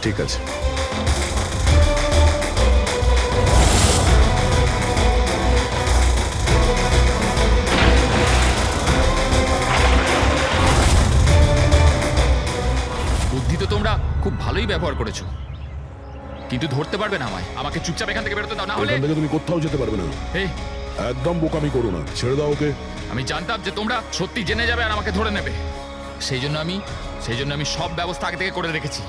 ঠিক আছে। বুদ্ধি তো তোমরা খুব ভালোই ব্যবহার করেছো, কিন্তু ধরতে পারবে না আমায়। আমাকে চুপচাপ এখান থেকে বেরোতে দাও, না হলে এখান থেকে তুমি কোথাও যেতে পারবে না। এই, একদম বোকামি করো না, ছেড়ে দাও ওকে। আমি জানতাম যে তোমরা সত্যি জেনে যাবে আর আমাকে ধরে নেবে, সেই জন্য আমি সব ব্যবস্থা আগে থেকে করে রেখেছি।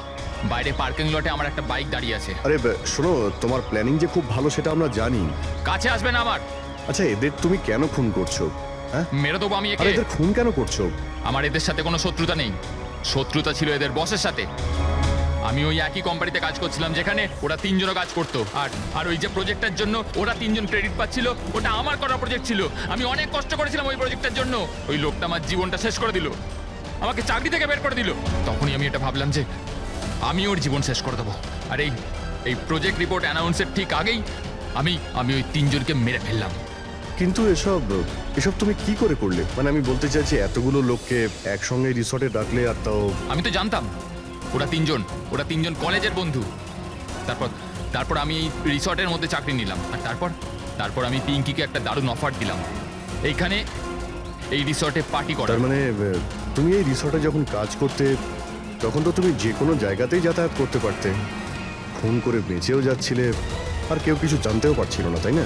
বাইরে পার্কিং লটে আমার একটা বাইক দাঁড়িয়ে আছে। আরে শোনো, তোমার প্ল্যানিং যে খুব ভালো সেটা আমরা জানি। কাছে আসবে না আমার। আচ্ছা, এদের তুমি কেন খুন করছো? হ্যাঁ, মেরে দেবো আমি একে। আরে এদের খুন কেন করছো? আমার এদের সাথে কোনো শত্রুতা নেই, শত্রুতা ছিল এদের বসের সাথে। আমি ওই একই কোম্পানিতে কাজ করছিলাম যেখানে ওরা তিনজনও কাজ করতো, আর ওই যে প্রজেক্টের জন্য ওরা তিনজন ক্রেডিট পাচ্ছিল, ওটা আমার করা প্রজেক্ট ছিল। আমি অনেক কষ্ট করেছিলাম ওই প্রজেক্টের জন্য। ওই লোকটা আমার জীবনটা শেষ করে দিল, আমাকে চাকরি থেকে বের করে দিল। তখনই আমি এটা ভাবলাম যে আমি ওর জীবন শেষ করে দেবো। আর এই প্রজেক্ট রিপোর্ট অ্যানাউন্সের ঠিক আগেই আমি ওই তিনজনকে মেরে ফেললাম। কিন্তু এসব তুমি কি করে করলে? মানে আমি বলতে চাইছি, এতগুলো লোককে একসঙ্গে রিসর্টে ডাকলে, আর তাও। আমি তো জানতাম ওরা তিনজন কলেজের বন্ধু। তারপর আমি এই রিসর্টের মধ্যে চাকরি নিলাম, আর তারপর আমি পিঙ্কিকে একটা দারুণ অফার দিলাম, এইখানে এই রিসর্টে পার্টি করার। তার মানে তুমি এই রিসর্টে যখন কাজ করতে, তখন তো তুমি যে কোনো জায়গাতেই যাতায়াত করতে পারতে। খুন করে বেঁচেও যাচ্ছিলে, আর কেউ কিছু জানতেও পারছিল না, তাই না?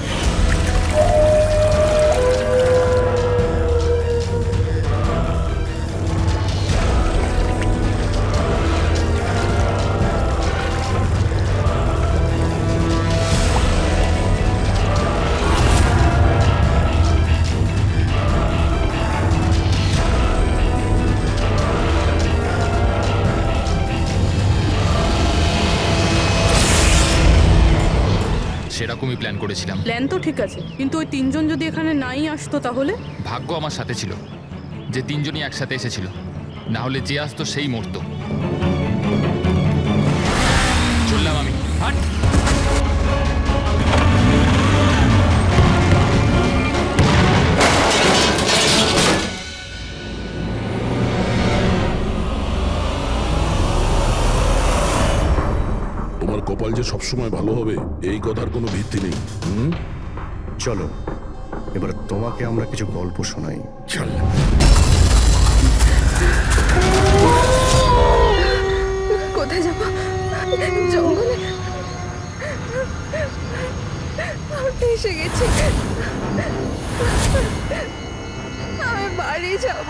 সেরকমই প্ল্যান করেছিলাম। প্ল্যান তো ঠিক আছে, কিন্তু ওই তিনজন যদি এখানে নাই আসতো তাহলে? ভাগ্য আমার সাথে ছিল যে তিনজনই একসাথে এসেছিল, না হলে যে আসতো সেই মরতো। চললাম আমি। হাট। তোমার কপাল যে সবসময় ভালো হবে এই কথার কোনো ভিত্তি নেই। চলো, এবার তোমাকে আমরা কিছু গল্প শোনাই। চল। কোথায় যাব? জঙ্গলে। এসে গেছি, আমি বাড়ি যাব।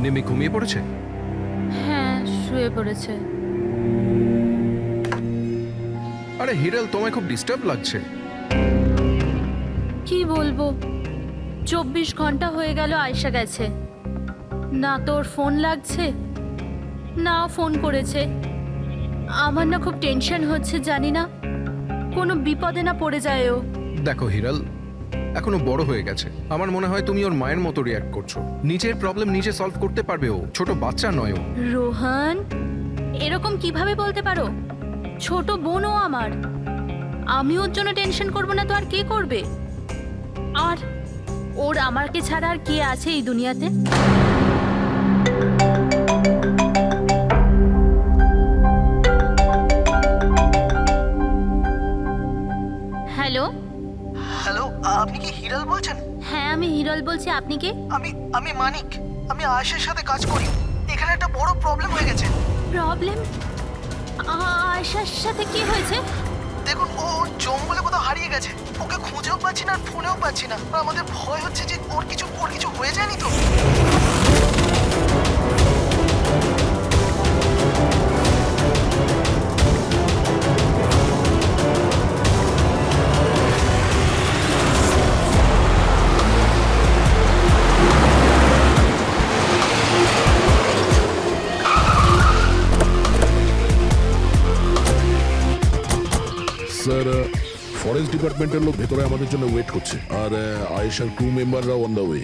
নিমি ঘুমিয়ে পড়েছে? হ্যাঁ, শুয়ে পড়েছে। আরে হিরাল, তোমায় খুব ডিস্টার্ব লাগছে। কি বলবো, 24 ঘন্টা হয়ে গেল আয়শা গেছে, না তোর ফোন লাগছে না ফোন করেছে। আমার না খুব টেনশন হচ্ছে, জানি না কোনো বিপদে না পড়ে যায় ও। দেখো হিরাল, এখনো বড় হয়ে গেছে। আমার মনে হয় তুমি ওর মায়ের মতো রিয়াক্ট করছো। নিজের প্রবলেম নিজে সলভ করতে পারবে ও, ছোট বাচ্চা নয় ও। রোহন, এরকম কিভাবে বলতে পারো? ছোট বোনও আমার। আমি ওর জন্য টেনশন করব না তো আর কে করবে? আর ওর আমাকে ছাড়া আর কে আছে এই দুনিয়াতে? হ্যালো হ্যালো, আপনি কি হিরাল বলছেন? হ্যাঁ আমি হিরল বলছি, আপনি কে? আমি মানিক। আমি আয়েশের সাথে কাজ করি। এখানে একটা বড় প্রবলেম হয়ে গেছে। প্রবলেম? আয়েশার সাথে কি হয়েছে? দেখুন, ও জঙ্গলে কোথাও হারিয়ে গেছে। ওকে খুঁজেও পাচ্ছি না, আর ফোনেও পাচ্ছি না। আর আমাদের ভয় হচ্ছে যে ওর কিছু হয়ে যায়নি তো। স্যার, ফরেস্ট ডিপার্টমেন্টের লোক ভেতরে আমাদের জন্য ওয়েট করছে, আর আয়েশার ক্রু মেম্বাররাও অন দ্য ওয়ে।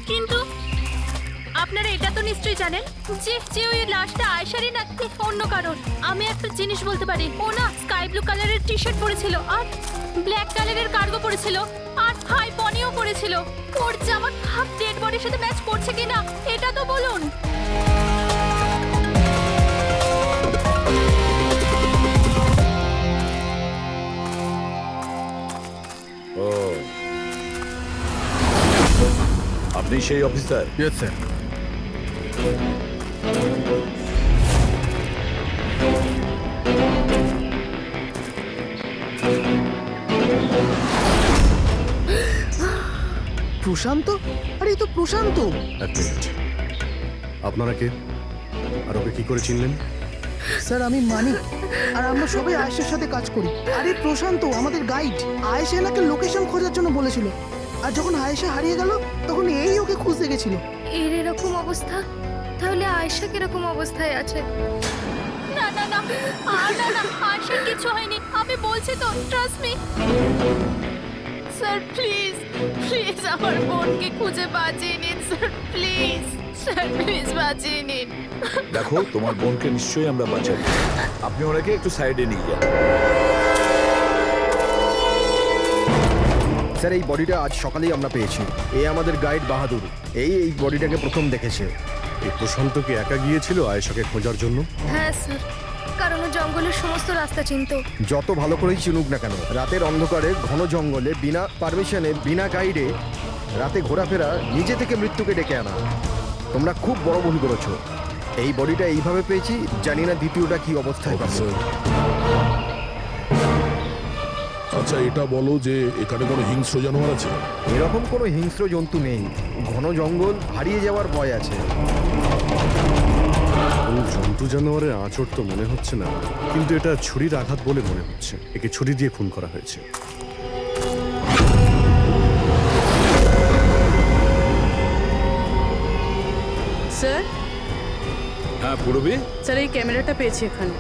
কিন্তু আপনারা এটা তো নিশ্চয়ই জানেন যে যে ওই লাশটা আয়েশারই নাকি অন্য কারণ। আমি একটা জিনিস বলতে পারি, ও না স্কাই ব্লু কালারের টি শার্ট পরেছিল আর ব্ল্যাক কালারের কার্গো পরেছিল আর হাই পনিও পরেছিল। ওর জামা হাফ ডেড বডির সাথে ম্যাচ করছে কিনা এটা তো বলুন। আপনি সেই অফিসার? Yes sir. প্রশান্ত? আরে এই তো প্রশান্ত। এক মিনিট, আপনারা কে আর ওকে কি করে চিনলেন? স্যার আমি মানিক, আর আমরা সবাই আয়েশের সাথে কাজ করি। আরে প্রশান্ত আমাদের গাইড। আয়েশা এনাকে লোকেশন খোঁজার জন্য বলেছিল, আর যখন আয়েশা হারিয়ে গেল তখন এই ওকে খুঁজতে গেছিল। এর এরকম অবস্থা, তাহলে আয়েশা কিরকম অবস্থায় আছে? না না না, না না, আয়েশার কিছু হয়নি, আমি বলছি তো, trust me. Sir please please আমার বোনকে খুঁজে বাঁচিয়ে নিন স্যার, প্লিজ স্যার, প্লিজ বাঁচিয়ে নিন। দেখো, তোমার বোনকে নিশ্চয়ই আমরা বাঁচাবো। আপনি ওনাকে একটু সাইডে নিয়ে যান। স্যার, এই বডিটা আজ সকালেই আমরা পেয়েছি। এই আমাদের গাইড বাহাদুর, এই বডিটাকে প্রথম দেখেছে। এই প্রশান্ত কি একা গিয়েছিল আয়েশাকে খোঁজার জন্য? হ্যাঁ স্যার, কারণ ও জঙ্গলের সমস্ত রাস্তা চিনত। যত ভালো করেই চিনুক না কেন, রাতের অন্ধকারে ঘন জঙ্গলে বিনা পারমিশনে, বিনা গাইডে রাতে ঘোরাফেরা নিজে থেকে মৃত্যুকে ডেকে আনা, তোমরা খুব বড় ভুল করেছো। এই বডিটা এইভাবে পেয়েছি, জানি না দ্বিতীয়টা কি অবস্থায় পাবে। আচ্ছা, এটা বলো যে এখানে কোনো হিংস্র জানোয়ার আছে? এরকম কোনো হিংস্র জন্তু নেই। ঘন জঙ্গল, হারিয়ে যাওয়ার ভয় আছে। কোনো জন্তু জানোয়ারের আঁচড় তো মনে হচ্ছে না, কিন্তু এটা ছুরির আঘাত বলে মনে হচ্ছে। একে ছুরি দিয়ে খুন করা হয়েছে। স্যার? হ্যাঁ পূরবী? স্যার এই ক্যামেরাটা পেয়েছি এখানে।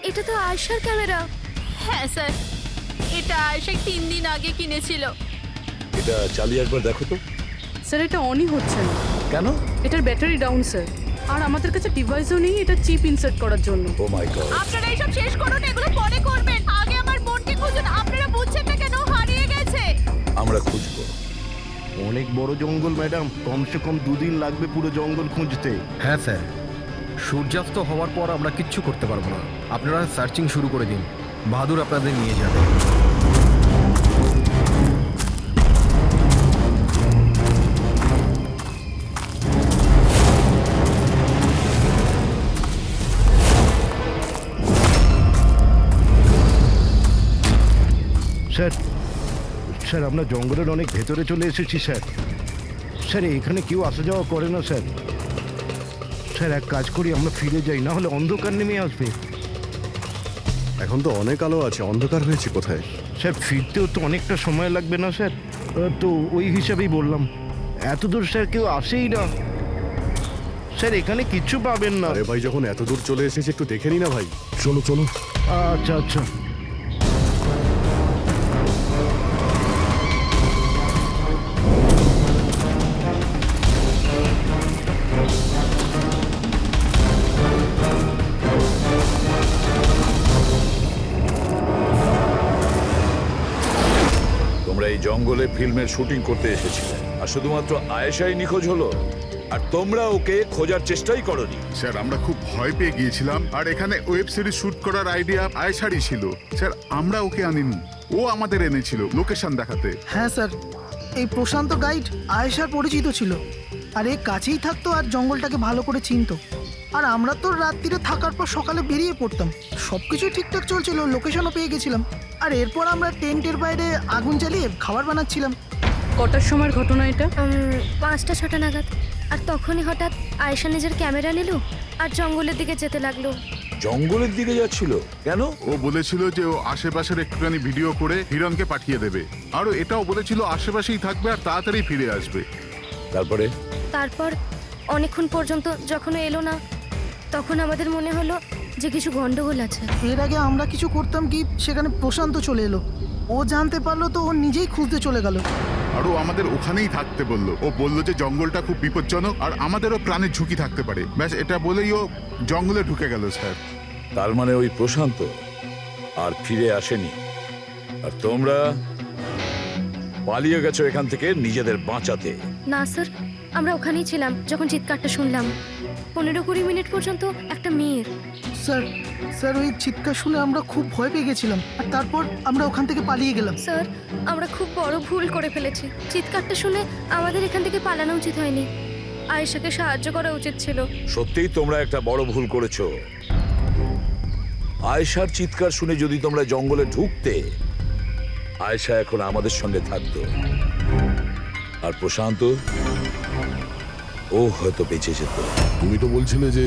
এটা তো আয়েশার ক্যামেরা। হ্যাঁ স্যার, এটা আয়েশা 3 দিন আগে কিনেছিল। এটা চালিয়ে একবার দেখো তো। স্যার এটা অনই হচ্ছে না। কেন? এটার ব্যাটারি ডাউন স্যার, আর আমাদের কাছে ডিভাইসও নেই এটা চিপ ইনসার্ট করার জন্য। ও মাই গড। আপনারা এইসব শেষ করুন, এগুলো পরে করবেন। আগে আমার বোনকে খুঁজুন। আপনারা বুঝছেন না কেন হারিয়ে গেছে? আমরা খুঁজবো। অনেক বড় জঙ্গল ম্যাডাম, কমসে কম 2 দিন লাগবে পুরো জঙ্গল খুঁজতে। হ্যাঁ স্যার, সূর্যাস্ত হওয়ার পর আমরা কিচ্ছু করতে পারবো না। আপনারা সার্চিং শুরু করে দিন, বাহাদুর আপনাদের নিয়ে যাবে। স্যার, স্যার আমরা জঙ্গলের অনেক ভেতরে চলে এসেছি স্যার। স্যার এখানে কেউ আসা যাওয়া করে না স্যার। স্যার এক কাজ করি, আমরা ফিরে যাই, না হলে অন্ধকার নেমে আসবে। এখন তো অনেক আলো আছে, অন্ধকার হয়েছে কোথায়? স্যার ফিরতেও তো অনেকটা সময় লাগবে না স্যার? তো ওই হিসাবেই বললাম। এত দূর স্যার কেউ আসেই না স্যার, এখানে কিচ্ছু পাবেন না। আরে ভাই, যখন এত দূর চলে এসেছে একটু দেখে নি না ভাই। চলো চলো। আচ্ছা আচ্ছা। তোমরা এই জঙ্গলে ফিল্মের শুটিং করতে এসেছিলে আর শুধুমাত্র আয়েশাই নিখোঁজ হলো আর তোমরা ওকে খোঁজার চেষ্টাই করনি। স্যার আমরা খুব ভয় পেয়ে গিয়েছিলাম আর এখানে ওয়েব সিরিজ শুট করার আইডিয়া আয়েশারই ছিল স্যার। আমরা ওকে আনিনি, ও আমাদের এনেছিল লোকেশন দেখাতে। হ্যাঁ স্যার, এই প্রশান্ত গাইড আয়েশার পরিচিত ছিল আর এই কাছেই থাকতো আর জঙ্গলটাকে ভালো করে চিনতো। আর আমরা তো রাত্রিরে থাকার পর সকালে বেরিয়ে পড়তাম, সব কিছুই ঠিকঠাক চলছিল, লোকেশনও পেয়ে গেছিলাম। আর এরপর আমরা টেন্টের বাইরে আগুন জ্বালিয়ে খাবার বানাচ্ছিলাম। কটার সময়ের ঘটনা এটা? 5টা-6টা নাগাদ। আর তখনই হঠাৎ আয়েশা নিজের ক্যামেরা নিল আর জঙ্গলের দিকে যেতে লাগলো। জঙ্গলের দিকে যাচ্ছিল কেন? ও বলেছিল যে ও আশেপাশের একটুখানি ভিডিও করে হিরণকে পাঠিয়ে দেবে, আর এটাও বলেছিল আশেপাশেই থাকবে আর তাড়াতাড়ি ফিরে আসবে। তারপর অনেকক্ষণ পর্যন্ত যখন ও এলো না, তখন আমাদের মনে হলো যে কিছু গন্ডগোল আছে। এর আগে আমরা কিছু করতাম কি, সেখানে প্রশান্ত চলে এলো, ও জানতে পারলো তো ও নিজেই খুঁজতে চলে গেল। আর ও আমাদের ওখানেই থাকতে বললো। ও বললো যে জঙ্গলটা খুব বিপজ্জনক আর আমাদেরও প্রাণের ঝুঁকি থাকতে পারে, ব্যাস এটা বলেই ও জঙ্গলে ঢুকে গেল স্যার। তার মানে ওই প্রশান্ত আর ফিরে আসেনি আর তোমরা পালিয়ে গেছো এখান থেকে নিজেদের বাঁচাতে। না স্যার, আমরা ওখানেই ছিলাম যখন চিৎকারটা শুনলাম। 15-20 মিনিট পর্যন্ত একটা মেয়ের। স্যার ওই চিৎকার শুনে আমরা খুব ভয় পেয়ে গেছিলাম আর তারপর আমরা ওখান থেকে পালিয়ে গেলাম। স্যার, আমরা খুব বড় ভুল করে ফেলেছি। চিৎকারটা শুনে আমাদের এখান থেকে পালানো উচিত হয়নি, আয়েশাকে সাহায্য করা উচিত ছিল। সত্যিই তোমরা একটা বড় ভুল করেছো। আয়েশার চিৎকার শুনে যদি তোমরা জঙ্গলে ঢুকতে, আয়েশা এখন আমাদের সঙ্গে থাকতো আর প্রশান্ত ও হয়তো বেঁচে যেত। তুমি তো বলছিলে যে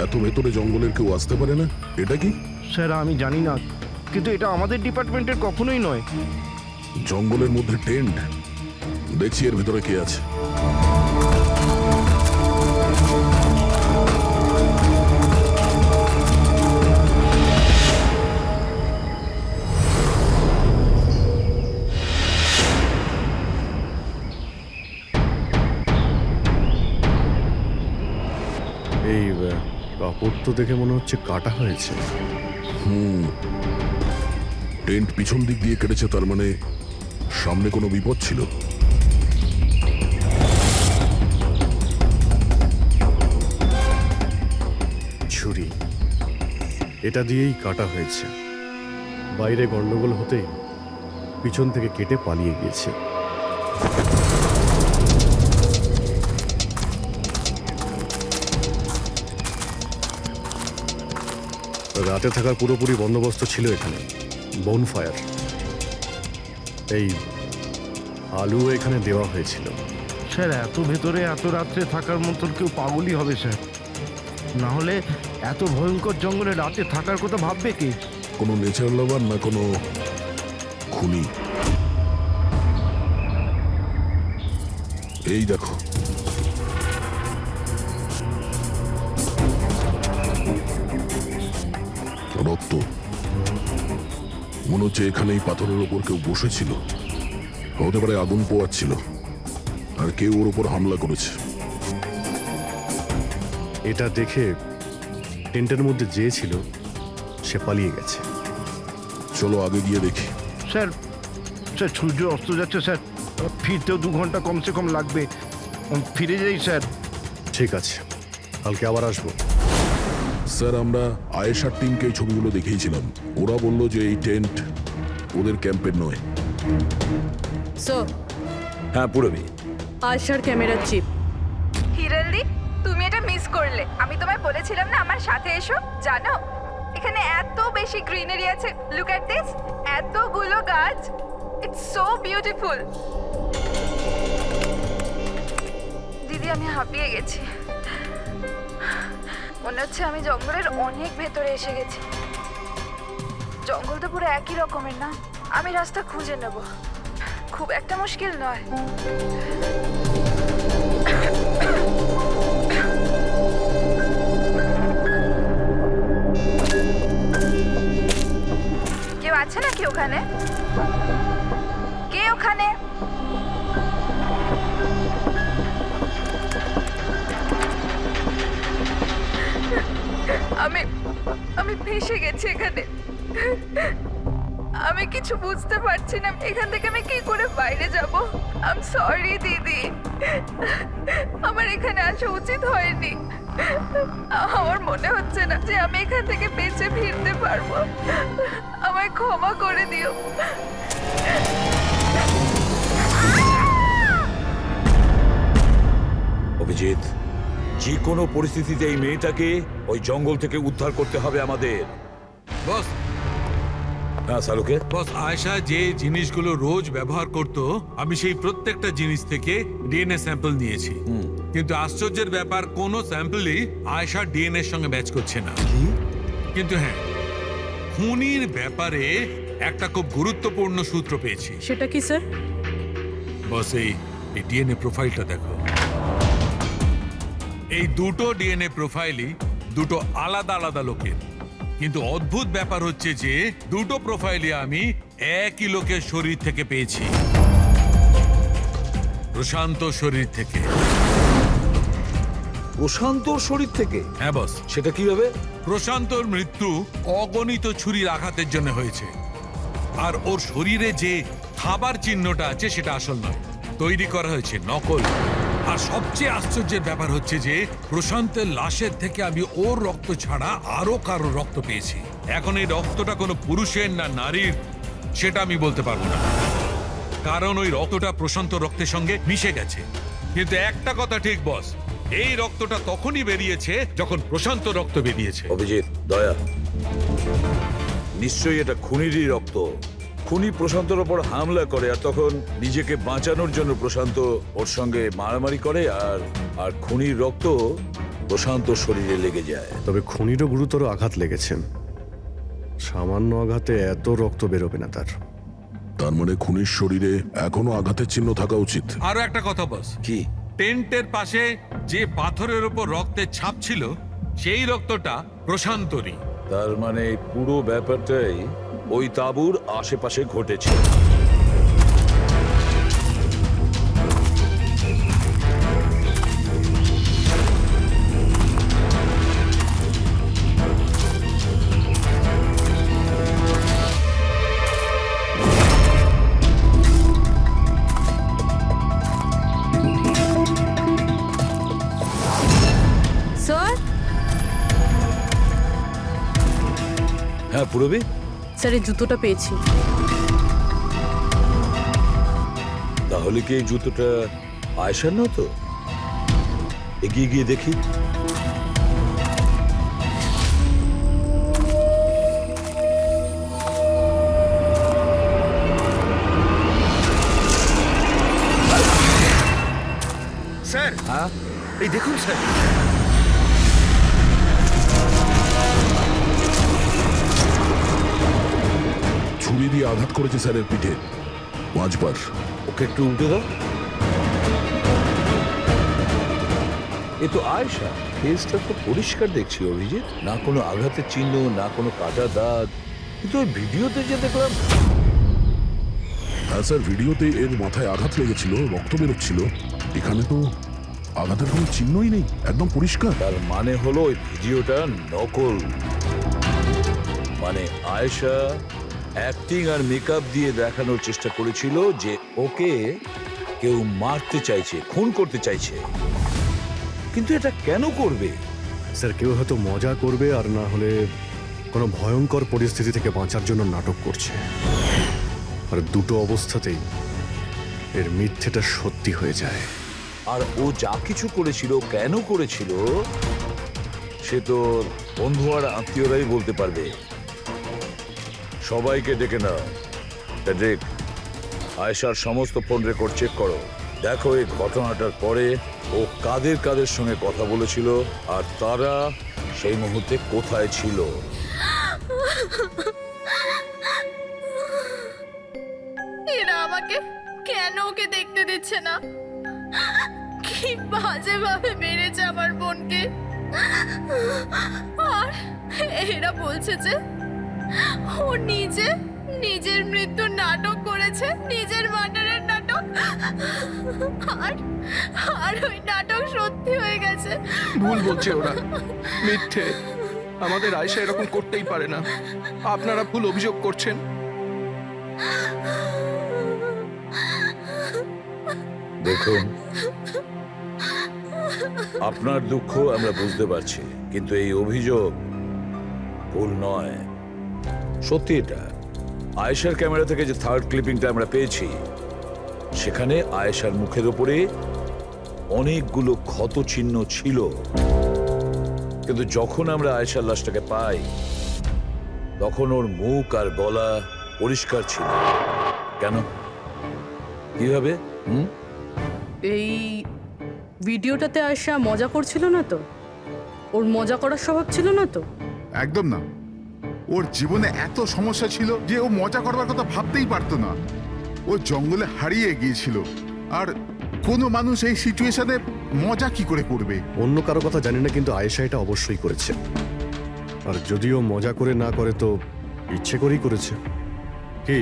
এত ভেতরে জঙ্গলের কেউ আসতে পারে না, এটা কি? স্যার আমি জানি না, কিন্তু এটা আমাদের ডিপার্টমেন্টের কখনোই নয়। জঙ্গলের মধ্যে টেন্ট, দেখছি এর ভেতরে কে আছে। এই কাপড় তো দেখে মনে হচ্ছে কাটা হয়েছে। টেন্ট পিছন দিক দিয়ে কেটেছে, তার মানে সামনে কোনো বিপদ ছিল। ছুরি, এটা দিয়েই কাটা হয়েছে। বাইরে গন্ডগোল হতেই পিছন থেকে কেটে পালিয়ে গিয়েছে। রাতে থাকার পুরোপুরি বন্দোবস্ত ছিল এখানে, বনফায়ার। এই আলু এখানে দেওয়া হয়েছিল। স্যার এত ভেতরে এত রাত্রে থাকার মতন কেউ পাগলই হবে স্যার, না হলে এত ভয়ঙ্কর জঙ্গলে রাতে থাকার কথা ভাববে কে? কোনো নেচার লাভার না কোনো খুনি। এই দেখো, রক্ত। মনে হচ্ছে এখানেই পাথরের ওপর কেউ বসেছিল, হতে পারে আগুন পোয়াচ্ছিল আর কেউ ওর ওপর হামলা করেছে। এটা দেখে টেন্টের মধ্যে যে ছিল সে পালিয়ে গেছে। চলো আগে গিয়ে দেখি। স্যার স্যার সূর্য অস্ত যাচ্ছে স্যার, ফিরতেও 2 ঘন্টা কমসে কম লাগবে। ফিরে যাই স্যার। ঠিক আছে, কালকে আবার আসবো। স্যার আমরা আয়েশার টিমকে এই ছবিগুলো দেখিয়েছিলাম, ওরা বলল যে এই টেন্ট ওদের ক্যাম্পের নয়। স্যার, হ্যাঁ পুরবি, আয়েশার ক্যামেরার চিপ। হিরণদি, তুমি এটা মিস করলে। আমি তোমায় বলেছিলাম না আমার সাথে এসো। জানো এখানে এত বেশি গ্রিনারি আছে। লুক এট দিস, এতগুলো গাছ। It's so beautiful. দিদি আমি হাঁপিয়ে গেছি, মনে হচ্ছে আমি জঙ্গলের অনেক ভেতরে এসে গেছি। জঙ্গল তো পুরো একই রকমের না? আমি রাস্তা খুঁজে নেব, খুব একটা মুশকিল নয়। কেউ আছে নাকি ওখানে? কে ওখানে? আমি ভেসে গেছি এখানে। আমি কিছু বুঝতে পারছি না এখান থেকে আমি কি করে বাইরে যাব। আই এম সরি দিদি, আমার এখানে আসা উচিত হয়নি। আমার মনে হচ্ছে না যে আমি এখান থেকে বেঁচে ফিরতে পারবো। আমায় ক্ষমা করে দিও। অভিজিৎ, যে কোনো পরিস্থিতিতে এই মেয়েটাকে ওই জঙ্গল থেকে উদ্ধার করতে হবে আমাদের। বস, হ্যাঁ শাহরুখে। বস, আয়েশা যে জিনিসগুলো রোজ ব্যবহার করত আমি সেই প্রত্যেকটা জিনিস থেকে ডিএনএ স্যাম্পল নিয়েছি, কিন্তু আশ্চর্যের ব্যাপার কোনো স্যাম্পলই আয়েশার ডিএনএ এর সঙ্গে ম্যাচ করছে না। কিন্তু হ্যাঁ, খুনির ব্যাপারে একটা খুব গুরুত্বপূর্ণ সূত্র পেয়েছি। সেটা কি স্যার? বস, এই ডিএনএ প্রোফাইলটা দেখো। এই দুটো ডিএনএ প্রোফাইলই দুটো আলাদা আলাদা লোকের, কিন্তু অদ্ভুত ব্যাপার হচ্ছে যে দুটো প্রোফাইলই আমি একই লোকের শরীর থেকে পেয়েছি, প্রশান্ত শরীর থেকে। প্রশান্তর শরীর থেকে? হ্যাঁ বস। সেটা কিভাবে? প্রশান্তর মৃত্যু অগণিত ছুরির আঘাতের জন্য হয়েছে, আর ওর শরীরে যে খাবার চিহ্নটা আছে সেটা আসল নয়, তৈরি করা হয়েছে নকল। আর সবচেয়ে আশ্চর্যের ব্যাপার হচ্ছে যে প্রশান্তের লাশের থেকে আমি ওর রক্ত ছাড়া আরো কারো রক্ত পেয়েছি। এখন এই রক্তটা কোনো পুরুষের না নারীর সেটা আমি বলতে পারবো না, কারণ ওই রক্তটা প্রশান্ত রক্তের সঙ্গে মিশে গেছে। কিন্তু একটা কথা ঠিক বস, এই রক্তটা তখনই বেরিয়েছে যখন প্রশান্ত রক্ত বেরিয়েছে। অভিজিৎ, দয়া, নিশ্চয়ই এটা খুনিরই রক্ত। খুনি প্রশান্তর ওপর হামলা করে, আর তখন নিজেকে বাঁচানোর জন্য প্রশান্ত ওর সঙ্গে মারামারি করে, আর খুনির রক্ত প্রশান্ত শরীরে লেগে যায়। তবে খুনিরও গুরুতর আঘাত লেগেছে, সামান্য আঘাতে এত রক্ত বেরোবে না তার। তার মানে খুনির শরীরে এখনো আঘাতের চিহ্ন থাকা উচিত। আরো একটা কথা বস, কি? টেন্টের পাশে যে পাথরের উপর রক্তের ছাপ ছিল সেই রক্তটা প্রশান্তরই। তার মানে পুরো ব্যাপারটাই ওই তাঁবুর আশেপাশে ঘটেছে। স্যার? হ্যাঁ পুরবী? স্যার, এই জুতোটা পেয়েছি। তাহলে কি এই জুতোটা আয়েশার না? তো এগিয়ে গিয়ে দেখি। স্যার, হ্যাঁ এই দেখুন স্যার, ছুরি দিয়ে আঘাত করেছে স্যারের পিঠে 5 বার। ওকে একটু উল্টে দাও। এ তো আয়েশা, ফেসটা তো পরিষ্কার দেখছি অভিজিৎ, না কোনো আঘাতের চিহ্ন, না কোনো কাটা দাগ। কিন্তু ওই ভিডিওতে যে দেখলাম। হ্যাঁ স্যার, ভিডিওতে এর মাথায় আঘাত লেগেছিল, রক্ত বেরোচ্ছিল। এখানে তো আঘাতের কোনো চিহ্নই নেই, একদম পরিষ্কার। তার মানে হলো ওই ভিডিওটা নকল। মানে আয়েশা অ্যাক্টিং আর মেকআপ দিয়ে দেখানোর চেষ্টা করেছিল যে ওকে কেউ মারতে চাইছে, খুন করতে চাইছে। কিন্তু এটা কেন করবে? স্যার, কেউ হয়তো মজা করবে, আর না হলে কোনো ভয়ঙ্কর পরিস্থিতি থেকে বাঁচার জন্য নাটক করছে। আর দুটো অবস্থাতেই এর মিথ্যেটা সত্যি হয়ে যায়। আর ও যা কিছু করেছিল, কেন করেছিল, সে তো বন্ধু আর আত্মীয়রাই বলতে পারবে। সবাইকে ডেকে নাও। ডেক, আয়েশার সমস্ত ফোন রেকর্ড চেক করো। দেখো এই ঘটনাটার পরে ও কাদের কাদের সঙ্গে কথা বলেছিল, আর তারা সেই মুহূর্তে কোথায় ছিল। এরা আমাকে কেন ওকে দেখতে দিচ্ছে না? কি বাজে ভাবে মেরেছে আমার বোনকে। আর এরা বলছে যে ও নিজের মৃত্যুর নাটক করেছে, নিজের মার্ডারের নাটক। আর ওই নাটক সত্যি হয়ে গেছে। ভুল বলছে ওরা, মিথ্যে। আমাদের আয়েশা এরকম করতেই পারে না। আপনারা ভুল অভিযোগ করছেন। দেখুন, আপনার দুঃখ আমরা বুঝতে পারছি, কিন্তু এই অভিযোগ ভুল নয়। সত্যি এটা। আয়েশার ক্যামেরা থেকে যে থার্ড ক্লিপিংটা আমরা পেয়েছি, সেখানে আয়েশার মুখের ওপরে অনেকগুলো ক্ষত চিহ্ন ছিল, কিন্তু যখন আমরা আয়েশার লাশটাকে পাই তখন ওর মুখ আর গলা পরিষ্কার ছিল। কেন? কিভাবে? এই ভিডিওটাতে আয়শা মজা করছিল না তো? ওর মজা করার স্বভাব ছিল না তো? একদম না। ওর জীবনে এত সমস্যা ছিল যে ও মজা করবার কথা ভাবতেই পারতো না। ও জঙ্গলে হারিয়ে গিয়েছিল, আর কোনো মানুষ এই সিচুয়েশনে মজা কি করে করবে? অন্য কারো কথা জানি না, কিন্তু আয়েশা এটা অবশ্যই করেছে। আর যদিও মজা করে না করে তো ইচ্ছে করেই করেছে। কি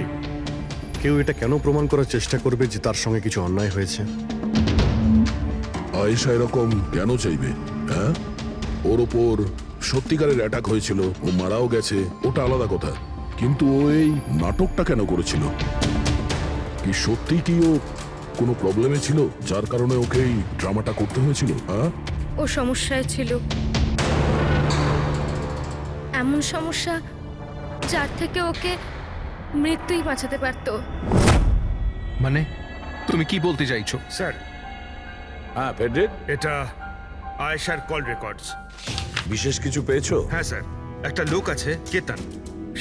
কেউ এটা কেন প্রমাণ করার চেষ্টা করবে যে তার সঙ্গে কিছু অন্যায় হয়েছে? আয়েশা এরকম কেন চাইবে? হ্যাঁ, ওর ওপর সত্যিকারের অ্যাটাক হয়েছিল, ও মারাও গেছে, ওটা আলাদা কথা, কিন্তু ও এই নাটকটা কেন করেছিল? কি সত্যি কি ও কোনো প্রবলেমে ছিল যার কারণে ওকে এই ড্রামাটা করতে হয়েছিল? হ্যাঁ, ও সমস্যায় ছিল, এমন সমস্যা যার থেকে ওকে মৃত্যুই বাঁচাতে পারতো। মানে তুমি কি বলতে চাইছো? স্যার, হ্যাঁ ফেডরিক, এটা আয়েশার কল রেকর্ডস। বিশেষ কিছু পেয়েছো? হ্যাঁ স্যার, একটা লোক আছে কেতন,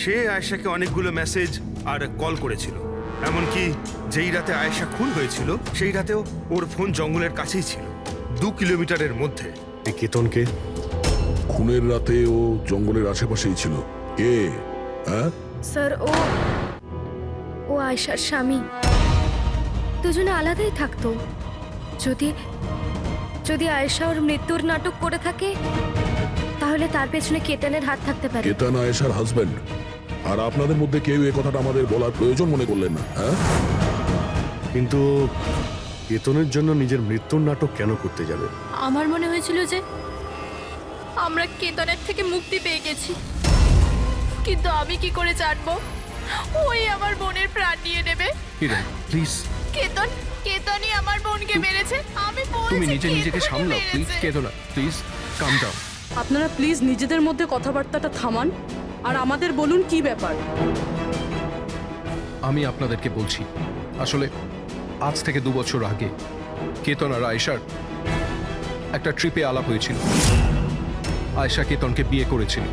সে আয়েশাকে অনেকগুলো মেসেজ আর কল করেছিল। এমনকি যেই রাতে আয়েশা খুন হয়েছিল সেই রাতেও ওর ফোন জঙ্গলের কাছেই ছিল, 2 কিলোমিটারের মধ্যে। এই কেতনকে? খুনের রাতে ও জঙ্গলের আশেপাশেই ছিল। কে? হ্যাঁ স্যার, ও আয়েশার স্বামী। দুজনে আলাদাই থাকতো। যদি যদি আয়েশা ওর মৃত্যুর নাটক করে থাকে, তাহলে তার পেছনে কেতনের হাত থাকতে পারে। কেতন আয়েশার হাজবেন্ড, আর আপনাদের মধ্যে কেউ এই কথাটা আমাদের বলার প্রয়োজন মনে করলেন না? হ্যাঁ, কিন্তু কেতনের জন্য নিজের মৃত্যুর নাটক কেন করতে যাবে? আমার মনে হয়েছিল যে আমরা কেতনের থেকে মুক্তি পেয়ে গেছি, কিন্তু আমি কি করে জানবো ওই আমার বোনের প্রাণ নিয়ে নেবে? হিরেন প্লিজ, কেতনই আমার বোনকে মেরেছে। আমি তুমি বলছি নিজেকে কেতনই সামলাও প্লিজ। মেরেছে। কেতো না, প্লিজ কাম ডাউন। আপনারা প্লিজ নিজেদের মধ্যে কথাবার্তাটা থামান আর আমাদের বলুন কি ব্যাপার। আমি আপনাদেরকে বলছি, আসলে আজ থেকে 2 বছর আগে কেতন আর আয়েশার একটা ট্রিপে আলাপ হয়েছিল। আয়েশা কেতনকে বিয়ে করেছিল।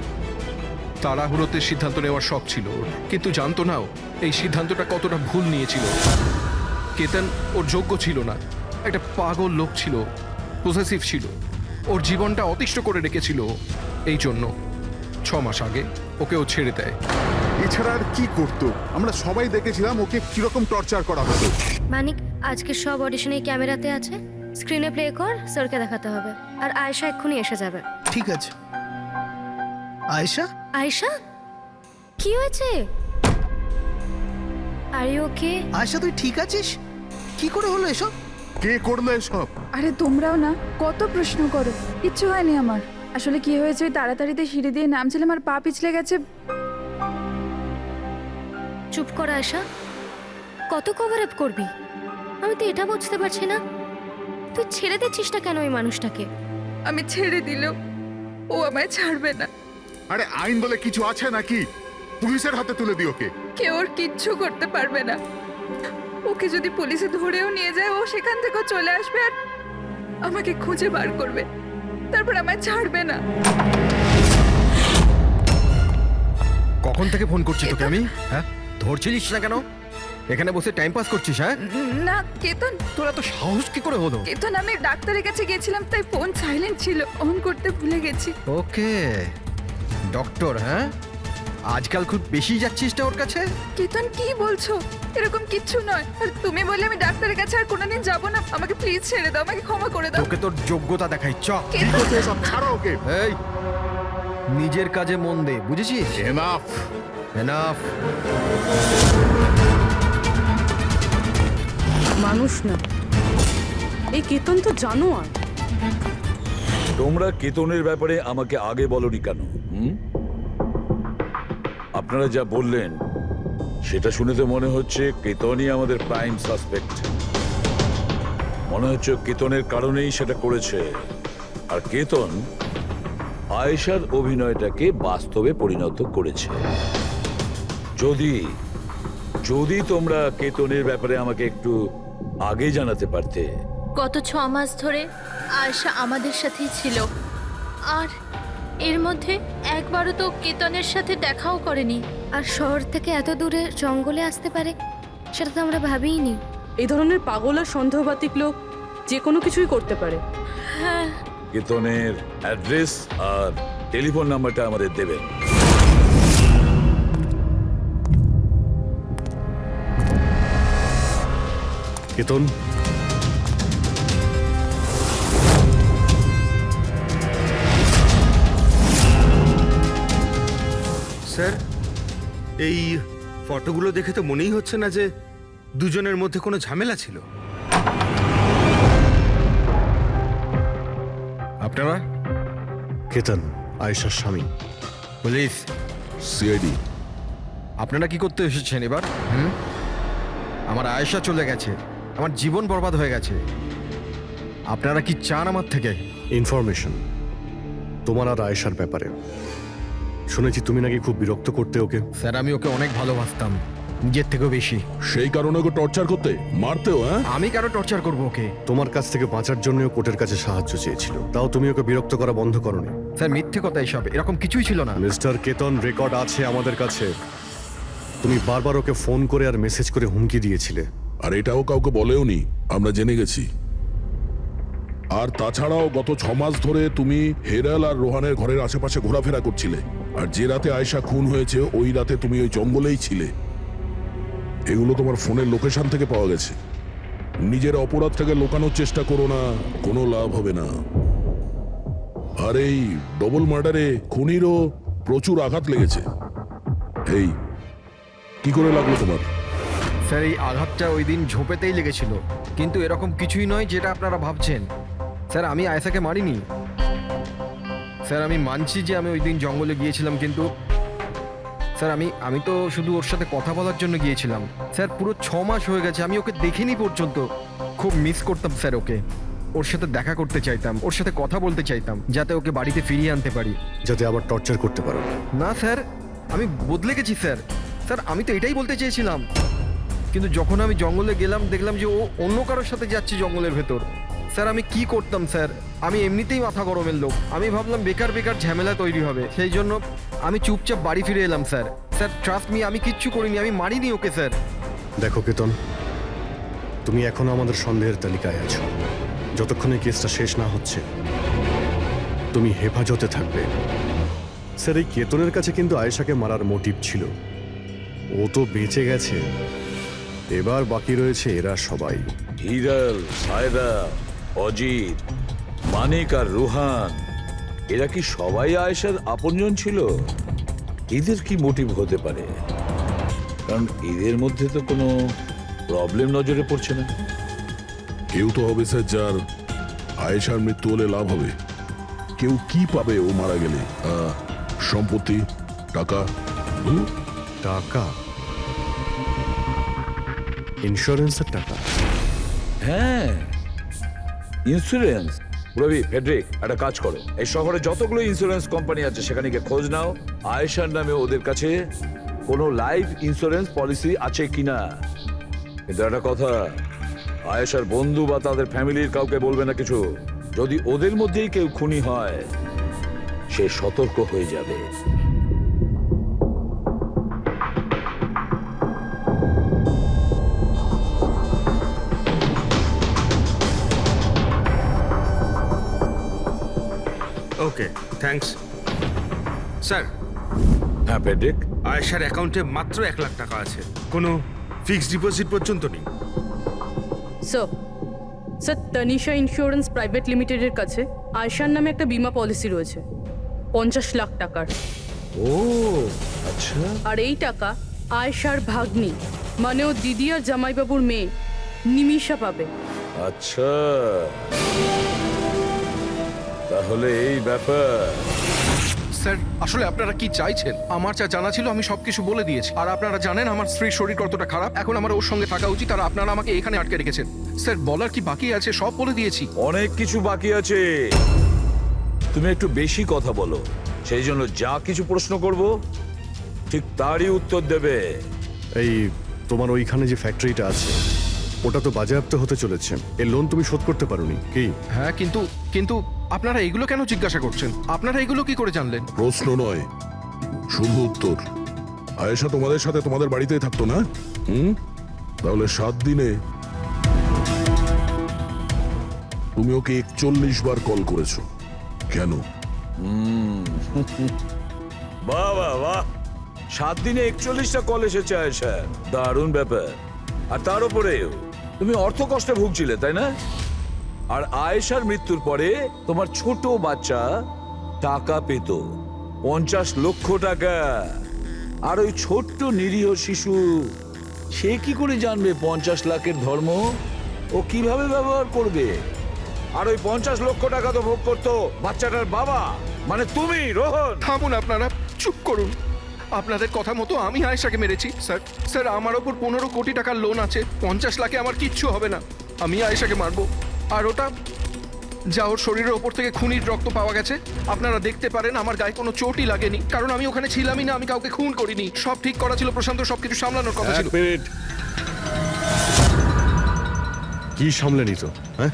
তাড়াহুড়োতে সিদ্ধান্ত নেওয়ার শখ ছিল ওর, কিন্তু জানতো না ও এই সিদ্ধান্তটা কতটা ভুল নিয়েছিল। কেতন ওর যোগ্য ছিল না, একটা পাগল লোক ছিল, পজেসিভ ছিল, ওর জীবনটা অতিষ্ঠ করে রেখেছিল। এই জন্য 6 মাস আগে ওকে ও ছেড়ে দেয়। এছাড়া আর কি করতো? আমরা সবাই দেখেছিলাম ওকে কিরকম টর্চার করা হতো। মানিক, আজকে সব অডিশনে ক্যামেরাতে আছে, স্ক্রিনে প্লে কর, স্যারকে দেখাতে হবে। আর আয়েশা এক্ষুনি এসে যাবে। ঠিক আছে। আয়েশা, আয়েশা, কি হয়েছে? Are you okay? আয়েশা তুই ঠিক আছিস? কি করে হলো এসব? কে করলো এসব? আরে তোমরাও না কত প্রশ্ন করো, কিচ্ছু হয়নি আমার। আসলে কি হয়েছে, ওই তাড়াতাড়িতে সিঁড়ি দিয়ে নামছিলাম আর পা পিছলে গেছে। চুপ কর আয়েশা, কত কভার আপ করবি? আমি তো এটা বুঝতে পারছি না, তুই ছেড়ে দিচ্ছিস না কেন ওই মানুষটাকে? আমি ছেড়ে দিলেও ও আমায় ছাড়বে না। আরে আইন বলে কিছু আছে নাকি? পুলিশের হাতে তুলে দিও ওকে। কেউ ওর কিচ্ছু করতে পারবে না। ওকে যদি পুলিশে ধরেও নিয়ে যায়, ও সেখান থেকেও চলে আসবে আর আমাকে খুঁজে বার করবে, তারপর আমায় ছাড়বে না। কখন থেকে ফোন করছি তোকে আমি? হ্যাঁ, ধরছিলিস না কেন? এখানে বসে টাইম পাস করছিস? হ্যাঁ না কেতন, তোর এত সাহস কি করে হলো? কেতন, আমি ডাক্তারের কাছে গেছিলাম, তাই ফোন সাইলেন্ট ছিল, অন করতে ভুলে গেছি। ওকে, ডক্টর, হ্যাঁ আজকাল খুব বেশি যাচ্ছিস না ওর কাছে? কেতন কি বলছো? এরকম কিচ্ছু নয়। আর তুমি বললে আমি ডাক্তারের কাছে আর কোনোদিন যাব না। আমাকে প্লিজ ছেড়ে দাও, আমাকে ক্ষমা করে দাও। তোকে তোর যোগ্যতা দেখাই, চ। কি করছে সব? ছাড়ো ওকে। এই, নিজের কাজে মন দে, বুঝেছিস? Enough enough. মানুষ না, এই কেতন তো জানোয়ার। তোমরা কেতনের ব্যাপারে আমাকে আগে বলনি কেন? আপনারা যা বললেন সেটা শুনে তো মনে হচ্ছে কেতনই আমাদের প্রাইম সাসপেক্ট। মনে হচ্ছে কেতনের কারণেই সেটা করেছে। আর কেতন আয়েশার অভিনয়টাকে বাস্তবে পরিণত করেছে। যদি যদি তোমরা কেতনের ব্যাপারে আমাকে একটু আগে জানাতে পারতে। গত 6 মাস ধরে আয়েশা আমাদের সাথেই ছিল, আর এর মধ্যে একবারও তো কেতনের সাথে দেখাও করেনি। আর শহর থেকে এত দূরে জঙ্গলে আসতে পারে সেটা তো আমরা ভাবিইনি। এই ধরনের পাগল আর সন্দেহবাতিক লোক যে কোনো কিছুই করতে পারে। হ্যাঁ, কেতনের অ্যাড্রেস আর টেলিফোন নাম্বারটা আমাদের দেবেন। কেতন, স্যার, এই ফটোগুলো দেখে তো মনেই হচ্ছে না যে দুজনের মধ্যে কোনো ঝামেলা ছিল। আপনারা? কেতন আয়েশার স্বামী। পুলিশ। সিআইডি। আপনারা কি করতে এসেছেন এবার? আমার আয়েশা চলে গেছে, আমার জীবন বরবাদ হয়ে গেছে। আপনারা কি চান আমার থেকে? ইনফরমেশন তোমার আর আয়েশার ব্যাপারে। শুনেছি তুমি নাকি খুব বিরক্ত করতে ওকে। স্যার, আমি ওকে অনেক ভালোবাসতাম, নিজের থেকেও বেশি। সেই কারণে ওকে টর্চার করতে, মারতেও? হ্যাঁ, আমি কেন টর্চার করবো ওকে? তোমার কাছ থেকে বাঁচার জন্য কোর্টের কাছে সাহায্য চেয়েছিল, তাও তুমি ওকে বিরক্ত করা বন্ধ করোনি। স্যার, মিথ্যে কথা এসব, এরকম কিছুই ছিল না। মিস্টার কেতন, রেকর্ড আছে আমাদের কাছে। তুমি বারবার ওকে ফোন করে আর মেসেজ করে হুমকি দিয়েছিলে। আর এটাও কাউকে বলেও নি, আমরা জেনে গেছি। আর তাছাড়াও গত 6 মাস ধরে তুমি হেরাল আর রোহানের ঘরের আশেপাশে ঘোরাফেরা করছিলে। আর যে রাতে আয়েশা খুন হয়েছে ওই রাতে তুমি ওই জঙ্গলেই ছিলে। এগুলো তোমার ফোনের লোকেশন থেকে পাওয়া গেছে। নিজের অপরাধটাকে লুকানোর চেষ্টা করো না, কোনো লাভ হবে না। আর এই ডবল মার্ডারে খুনিরও প্রচুর আঘাত লেগেছে। এই কি করে লাগলো তোমার? স্যার, এই আঘাতটা ওই দিন ঝোপেতেই লেগেছিল, কিন্তু এরকম কিছুই নয় যেটা আপনারা ভাবছেন। স্যার, আমি আয়েশাকে মারিনি। স্যার, আমি মানছি যে আমি ওই দিন জঙ্গলে গিয়েছিলাম, কিন্তু স্যার আমি তো শুধু ওর সাথে কথা বলার জন্য গিয়েছিলাম। স্যার, পুরো 6 মাস হয়ে গেছে, আমি ওকে দেখিনি পর্যন্ত। খুব মিস করতাম স্যার ওকে। ওর সাথে দেখা করতে চাইতাম, ওর সাথে কথা বলতে চাইতাম, যাতে ওকে বাড়িতে ফিরিয়ে আনতে পারি, যাতে আবার টর্চার করতে পারো। না স্যার, আমি বদলে গেছি স্যার। স্যার, আমি তো এটাই বলতে চেয়েছিলাম, কিন্তু যখন আমি জঙ্গলে গেলাম দেখলাম যে ও অন্য কারোর সাথে যাচ্ছে জঙ্গলের ভেতর। স্যার, আমি কি করতাম স্যার? আমি এমনিতেই মাথা গরমের লোক। আমি ভাবলাম বেকার বেকার ঝামেলা তৈরি হবে, সেই জন্য আমি চুপচাপ বাড়ি ফিরে এলাম স্যার। স্যার, ট্রাস্ট মি, আমি কিচ্ছু করিনি, আমি মারিনি ওকে স্যার। দেখো কেতন, তুমি এখনো আমাদের সন্দেহের তালিকায় আছো। যতক্ষণ এই কেসটা শেষ না হচ্ছে তুমি হেফাজতে থাকবে। স্যার, এই কেতনের কাছে কিন্তু আয়েশাকে মারার মোটিভ ছিল। ও তো বেঁচে গেছে, এবার বাকি রয়েছে এরা সবাই। হিরাল, সায়রা, অজিত, মানিক আর রুহান, এরা কি সবাই আয়েশার আপনজন ছিল? এদের কি মোটিভ হতে পারে? কারণ এদের মধ্যে তো কোনো প্রবলেম নজরে পড়ছে না। কেউ তো হবে স্যার যার আয়েশার মৃত্যু হলে লাভ হবে। কেউ কি পাবে ও মারা গেলে? সম্পত্তি, টাকা। টাকা? ইন্স্যুরেন্সের টাকা? হ্যাঁ, ইন্স্যুরেন্স। রবি, ফেডরিক, একটা কাজ করো, এই শহরে যতগুলো ইন্স্যুরেন্স কোম্পানি আছে সেখানে গিয়ে খোঁজ নাও আয়েশার নামে ওদের কাছে কোনো লাইফ ইন্স্যুরেন্স পলিসি আছে কিনা। কিন্তু একটা কথা, আয়েশার বন্ধু বা তাদের ফ্যামিলির কাউকে বলবে না কিছু। যদি ওদের মধ্যেই কেউ খুনি হয় সে সতর্ক হয়ে যাবে। ওকে, থ্যাঙ্কস স্যার। হ্যাঁ ফেডরিক, আয়েশার অ্যাকাউন্টে মাত্র 1 লাখ টাকা আছে, কোনো ফিক্সড ডিপোজিট পর্যন্ত নেই। স্যার, তানিশা ইন্স্যুরেন্স প্রাইভেট লিমিটেডের কাছে আয়েশার নামে একটা বীমা পলিসি রয়েছে 50 লাখ টাকার। ও আচ্ছা। আর এই টাকা আয়েশার ভাগ্নি, মানে ও দিদি আর জামাইবাবুর মেয়ে নিমিষা পাবে। আচ্ছা, তাহলে এই ব্যাপার। স্যার আসলে আপনারা কি চাইছেন? আমার যা জানা ছিল আমি সবকিছু বলে দিয়েছি। আর আপনারা জানেন আমার স্ত্রীর শরীর কতটা খারাপ, এখন আমার ওর সঙ্গে থাকা উচিত, আর আপনারা আমাকে এখানে আটকে রেখেছেন। স্যার বলার কি বাকি আছে? সব বলে দিয়েছি। অনেক কিছু বাকি আছে, তুমি একটু বেশি কথা বলো, সেই জন্য যা কিছু প্রশ্ন করব ঠিক তারই উত্তর দেবে। এই তোমার ওইখানে যে ফ্যাক্টরিটা আছে ওটা তো বাজেয়াপ্ত হতে চলেছে, এর লোন তুমি শোধ করতে পারোনি কি? হ্যাঁ, কিন্তু কিন্তু আপনারা এগুলো কেন জিজ্ঞাসা করছেন? আপনারা এগুলো কি করে জানলেন? প্রশ্ন নয়, শুধু উত্তর। আয়েশা তোমাদের সাথে তোমাদের বাড়িতেই থাকতো না? তাহলে 7 দিনে তুমি ওকে 41 বার কল করেছো কেন? বাহ বাহ বাহ, 7 দিনে 41টা কল এসেছে আয়েশা, দারুণ ব্যাপার। আর তার উপরেও তুমি অর্থ কষ্টে ভুগছিলে, তাই না? আর আয়েশার মৃত্যুর পরে তোমার ছোট বাচ্চা টাকা পেত, 50 লক্ষ টাকা। আর ওই ছোট্ট নিরীহ শিশু, সে কি করে জানবে 50 লাখের ধর্ম? ও কিভাবে ব্যবহার করবে? আর ওই 50 লক্ষ টাকা তো ভোগ করতো বাচ্চাটার বাবা, মানে তুমি, রোহন। থামুন আপনারা, চুপ করুন। আপনাদের কথা মতো আমি আয়েশাকে মেরেছি স্যার। স্যার আমার ওপর 15 কোটি টাকার লোন আছে, 50 লাখে আমার কিচ্ছু হবে না। আমি আয়েশাকে মারবো। আর ওটা যা ওর শরীরের ওপর থেকে খুনির রক্ত পাওয়া গেছে, আপনারা দেখতে পারেন আমার গায়ে কোনো চোটই লাগেনি, কারণ আমি ওখানে ছিলামই না, আমি কাউকে খুন করিনি। সব ঠিক করা ছিল, প্রশান্ত সবকিছু সামলানোর কথা ছিল। কি সামলে নিত? হ্যাঁ,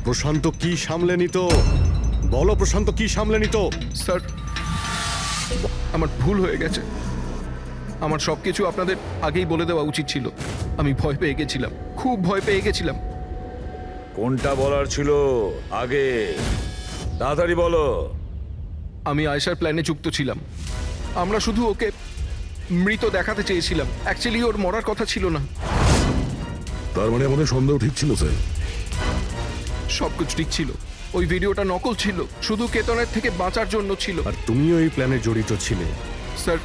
প্রশান্ত কি সামলে নিত? বলো, প্রশান্ত কি সামলে নিত? স্যার আমার ভুল হয়ে গেছে, আমার সবকিছু আপনাদের আগেই বলে দেওয়া উচিত ছিল। আমি ভয় পেয়ে গেছিলাম, খুব ভয় পেয়ে গেছিলাম। কোনটা বলার ছিল আগে? তাড়াতাড়ি বলো। আমি আয়েশার প্ল্যানে যুক্ত ছিলাম। আমরা শুধু ওকে মৃত দেখাতে চেয়েছিলাম, অ্যাকচুয়ালি ওর মরার কথা ছিল না। তার মানে আমাদের সন্দেহ ঠিক ছিল স্যার? সবকিছু ঠিক ছিল, ওই ভিডিওটা নকল ছিল, শুধু কেতনের থেকে বাঁচার জন্য ছিল। আর তুমিও এই প্ল্যানে জড়িত ছিলে? স্যার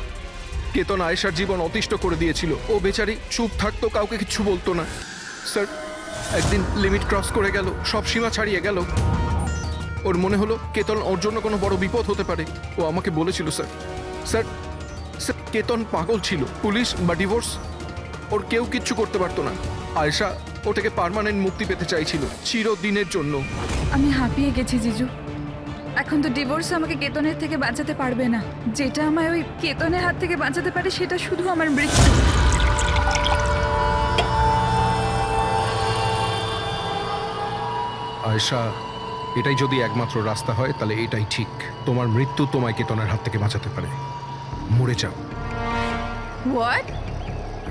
কেতন আয়েশার জীবন অতিষ্ঠ করে দিয়েছিল। ও বেচারি চুপ থাকতো, কাউকে কিছু বলতো না। স্যার একদিন লিমিট ক্রস করে গেল, সব সীমা ছাড়িয়ে গেল। ওর মনে হলো কেতন ওর জন্য কোনো বড় বিপদ হতে পারে। ও আমাকে বলেছিল স্যার। স্যার স্যার কেতন পাগল ছিল, পুলিশ বা ডিভোর্স ওর কেউ কিচ্ছু করতে পারতো না। আয়েশা ওটাকে পার্মানেন্ট মুক্তি পেতে চাইছিল, চিরদিনের জন্য। আমি হাঁপিয়ে গেছি জিজু। এখন তো ডিভোর্স আমাকে কেতনের থেকে বাঁচাতে পারবে না। যেটা আমায় ওই কেতনের হাত থেকে বাঁচাতে পারে সেটা শুধু আমার মৃত্যু। আয়েশা, এটাই যদি একমাত্র রাস্তা হয় তাহলে এটাই ঠিক। তোমার মৃত্যু তোমায় কেতনের হাত থেকে বাঁচাতে পারে। মরে যাও। হোয়াট?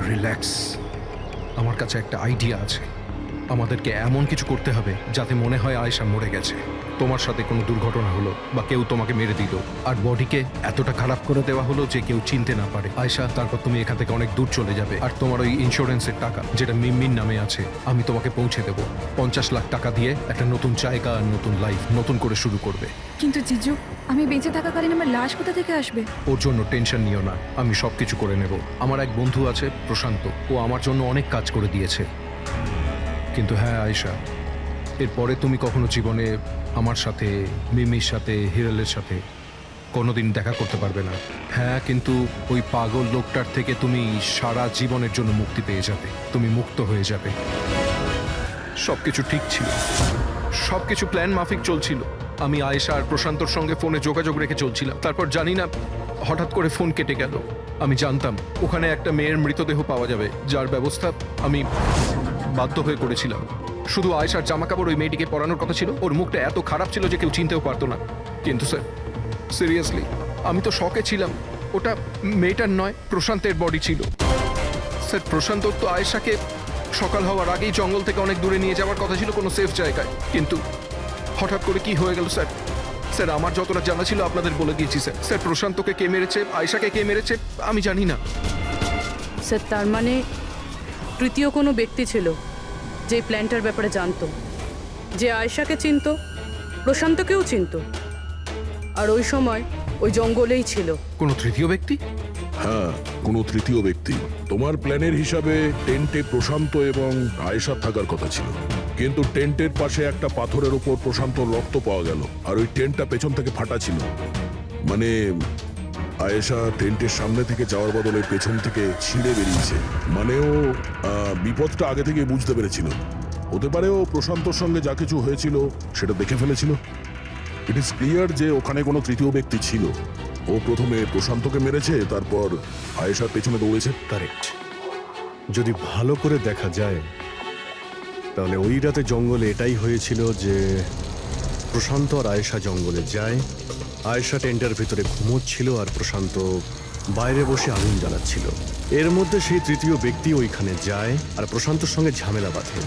রিল্যাক্স, আমার কাছে একটা আইডিয়া আছে। আমাদেরকে এমন কিছু করতে হবে যাতে মনে হয় আয়েশা মরে গেছে। তোমার সাথে কোনো দুর্ঘটনা হলো বা কেউ তোমাকে মেরে দিল, আর বডিকে এতটা খারাপ করে দেওয়া হলো যে কেউ চিনতে না পারে আয়েশা। তারপর তুমি এখান থেকে অনেক দূর চলে যাবে, আর তোমার ওই ইন্স্যুরেন্সের টাকা যেটা মিমির নামে আছে আমি তোমাকে পৌঁছে দেবো। 50 লাখ টাকা দিয়ে একটা নতুন জায়গা, নতুন লাইফ, নতুন করে শুরু করবে। কিন্তু জিজু, আমি বেঁচে থাকাকালীন আমার লাশ কোথা থেকে আসবে? ওর জন্য টেনশন নিও না, আমি সব কিছু করে নেব। আমার এক বন্ধু আছে প্রশান্ত, ও আমার জন্য অনেক কাজ করে দিয়েছে। কিন্তু হ্যাঁ আয়েশা, এরপরে তুমি কখনো জীবনে আমার সাথে, মিমির সাথে, হিরালের সাথে কোনোদিন দেখা করতে পারবে না। হ্যাঁ, কিন্তু ওই পাগল লোকটার থেকে তুমি সারা জীবনের জন্য মুক্তি পেয়ে যাবে, তুমি মুক্ত হয়ে যাবে। সবকিছু ঠিক ছিল, সবকিছু প্ল্যান মাফিক চলছিল। আমি আয়েশা আর প্রশান্তর সঙ্গে ফোনে যোগাযোগ রেখে চলছিলাম। তারপর জানি না হঠাৎ করে ফোন কেটে গেল। আমি জানতাম ওখানে একটা মেয়ের মৃতদেহ পাওয়া যাবে, যার ব্যবস্থা আমি বাধ্য হয়ে করেছিলাম। শুধু আয়েশার জামা কাপড় ওই মেয়েটিকে পরানোর কথা ছিল। ওর মুখটা এত খারাপ ছিল যে কেউ চিনতেও পারতো না। কিন্তু স্যার সিরিয়াসলি আমি তো শকে ছিলাম। ওটা মেয়েটার নয়, প্রশান্তের বডি ছিল। স্যার প্রশান্ত তো আয়েশাকে সকাল হওয়ার আগেই জঙ্গল থেকে অনেক দূরে নিয়ে যাওয়ার কথা ছিল, কোনো সেফ জায়গায়। কিন্তু হঠাৎ করে কি হয়ে গেল স্যার? স্যার আমার যতটা জানা ছিল আপনাদের বলে দিয়েছি স্যার। স্যার প্রশান্তকে কে মেরেছে, আয়েশাকে কে মেরেছে আমি জানি না। স্যার তার মানে তৃতীয় কোনো ব্যক্তি ছিল যে প্ল্যানটার ব্যাপারে জানতো, যে আয়েশাকে চিনত, প্রশান্তকেও চিনত, আর ওই সময় ওই জঙ্গলেই ছিল। কোনো তৃতীয় ব্যক্তি? হ্যাঁ, কোনো তৃতীয় ব্যক্তি। তোমার প্ল্যানের হিসাবে টেন্টে প্রশান্ত এবং আয়েশা থাকার কথা ছিল, কিন্তু টেন্টের পাশে একটা পাথরের উপর প্রশান্ত রক্ত পাওয়া গেল, আর ওই টেন্টটা পেছন থেকে ফাটা ছিল। মানে আয়েশা টেন্টের সামনে থেকে যাওয়ার বদলে পেছন থেকে ছিঁড়ে বেরিয়েছে। মানে ও বিপদটা আগে থেকে বুঝতে পেরেছিল। হতে পারে ও প্রশান্তর সঙ্গে যা কিছু হয়েছিল সেটা দেখে ফেলেছিল। ইট ইজ ক্লিয়ার যে ওখানে কোনো তৃতীয় ব্যক্তি ছিল। ও প্রথমে প্রশান্তকে মেরেছে, তারপর আয়েশার পেছনে দৌড়েছে। কারেক্ট। যদি ভালো করে দেখা যায় তাহলে ওই রাতে জঙ্গলে এটাই হয়েছিল যে প্রশান্ত আর আয়েশা জঙ্গলে যায়। আয়েশা টেন্টের ভিতরে ঘুমোচ্ছিল আর প্রশান্ত বাইরে বসে আগুন জ্বালাচ্ছিল। এর মধ্যে সেই তৃতীয় ব্যক্তি ওইখানে যায় আর প্রশান্তর সঙ্গে ঝামেলা বাঁধে।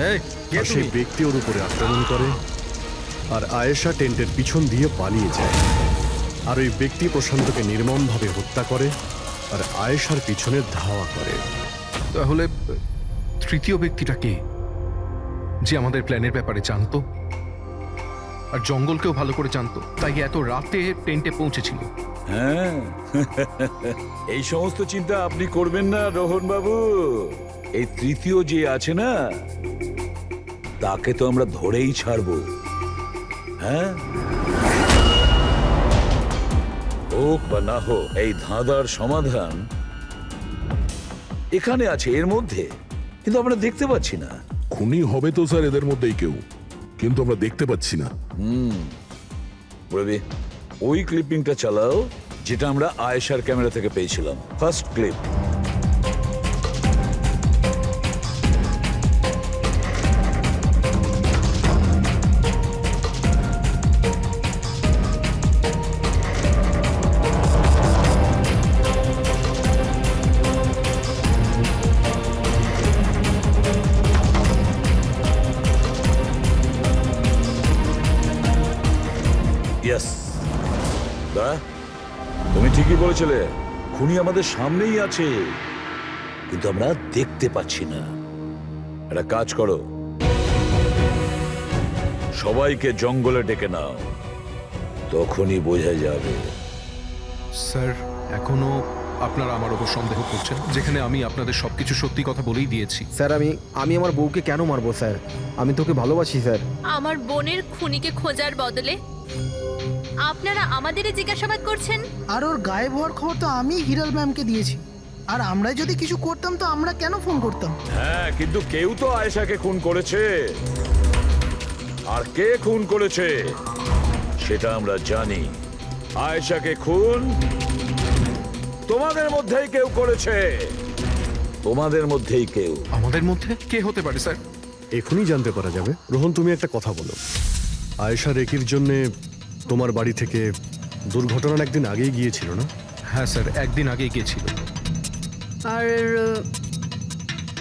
আর সেই ব্যক্তি ওর উপরে আক্রমণ করে আর আয়েশা টেন্টের পিছন দিয়ে পালিয়ে যায়। আর ওই ব্যক্তি প্রশান্তকে নির্মমভাবে হত্যা করে আর আয়েশার পিছনে ধাওয়া করে। তাহলে তৃতীয় ব্যক্তিটা কে, যে আমাদের প্ল্যানের ব্যাপারে জানতো আর জঙ্গলকেও ভালো করে জানতো, তাই এত রাতে টেন্টে পৌঁছেছিল? হ্যাঁ, এই সমস্ত চিন্তা আপনি করবেন না রোহন বাবু। এই তৃতীয় যে আছে না, তাকে তো আমরা ধরেই ছাড়বো। হ্যাঁ, হোক বা না হোক, এই ধাঁধার সমাধান এখানে আছে, এর মধ্যে, কিন্তু আমরা দেখতে পাচ্ছি না। খুনি হবে তো স্যার এদের মধ্যেই কেউ, কিন্তু আমরা দেখতে পাচ্ছি না। রবি, ওই ক্লিপিংটা চালাও যেটা আমরা আয়েশার ক্যামেরা থেকে পেয়েছিলাম, ফার্স্ট ক্লিপ। তুমি ঠিকই বলেছিলে, খুনি আমাদের সামনেই আছে, কিন্তু আমরা দেখতে পাচ্ছি না। একটা কাজ করো, সবাইকে জঙ্গলে ডেকে নাও, তখনই বোঝা যাবে। স্যার, এখনো আপনারা আমার ওপর সন্দেহ করছেন, যেখানে আমি আপনাদের সবকিছু সত্যি কথা বলেই দিয়েছি। স্যার, আমি আমার বউকে কেন মারবো স্যার? আমি তোকে ভালোবাসি স্যার। আমার বোনের খুনিকে খোঁজার বদলে আপনারা আমাদেরই জিজ্ঞাসাবাদ করছেন। আর ওর গায়েব হওয়ার খবর তো আমি হিরাল ম্যামকে দিয়েছি। আর আমরা যদি কিছু করতাম তো আমরা কেন ফোন করতাম? হ্যাঁ, কিন্তু কেউ তো আয়েশাকে খুন করেছে, আর কে খুন করেছে সেটা আমরা জানি। আয়েশাকে খুন তোমাদের মধ্যেই কেউ করেছে, তোমাদের মধ্যেই কেউ। আমাদের মধ্যে কে হতে পারে স্যার? এখনই জানতে পারা যাবে। রোহন, তুমি একটা কথা বলো। আয়েশা রেকির জন্যে তোমার বাড়ি থেকে দুর্ঘটনার একদিন আগেই গিয়েছিল না? হ্যাঁ স্যার, একদিন আগেই গিয়েছিল। আর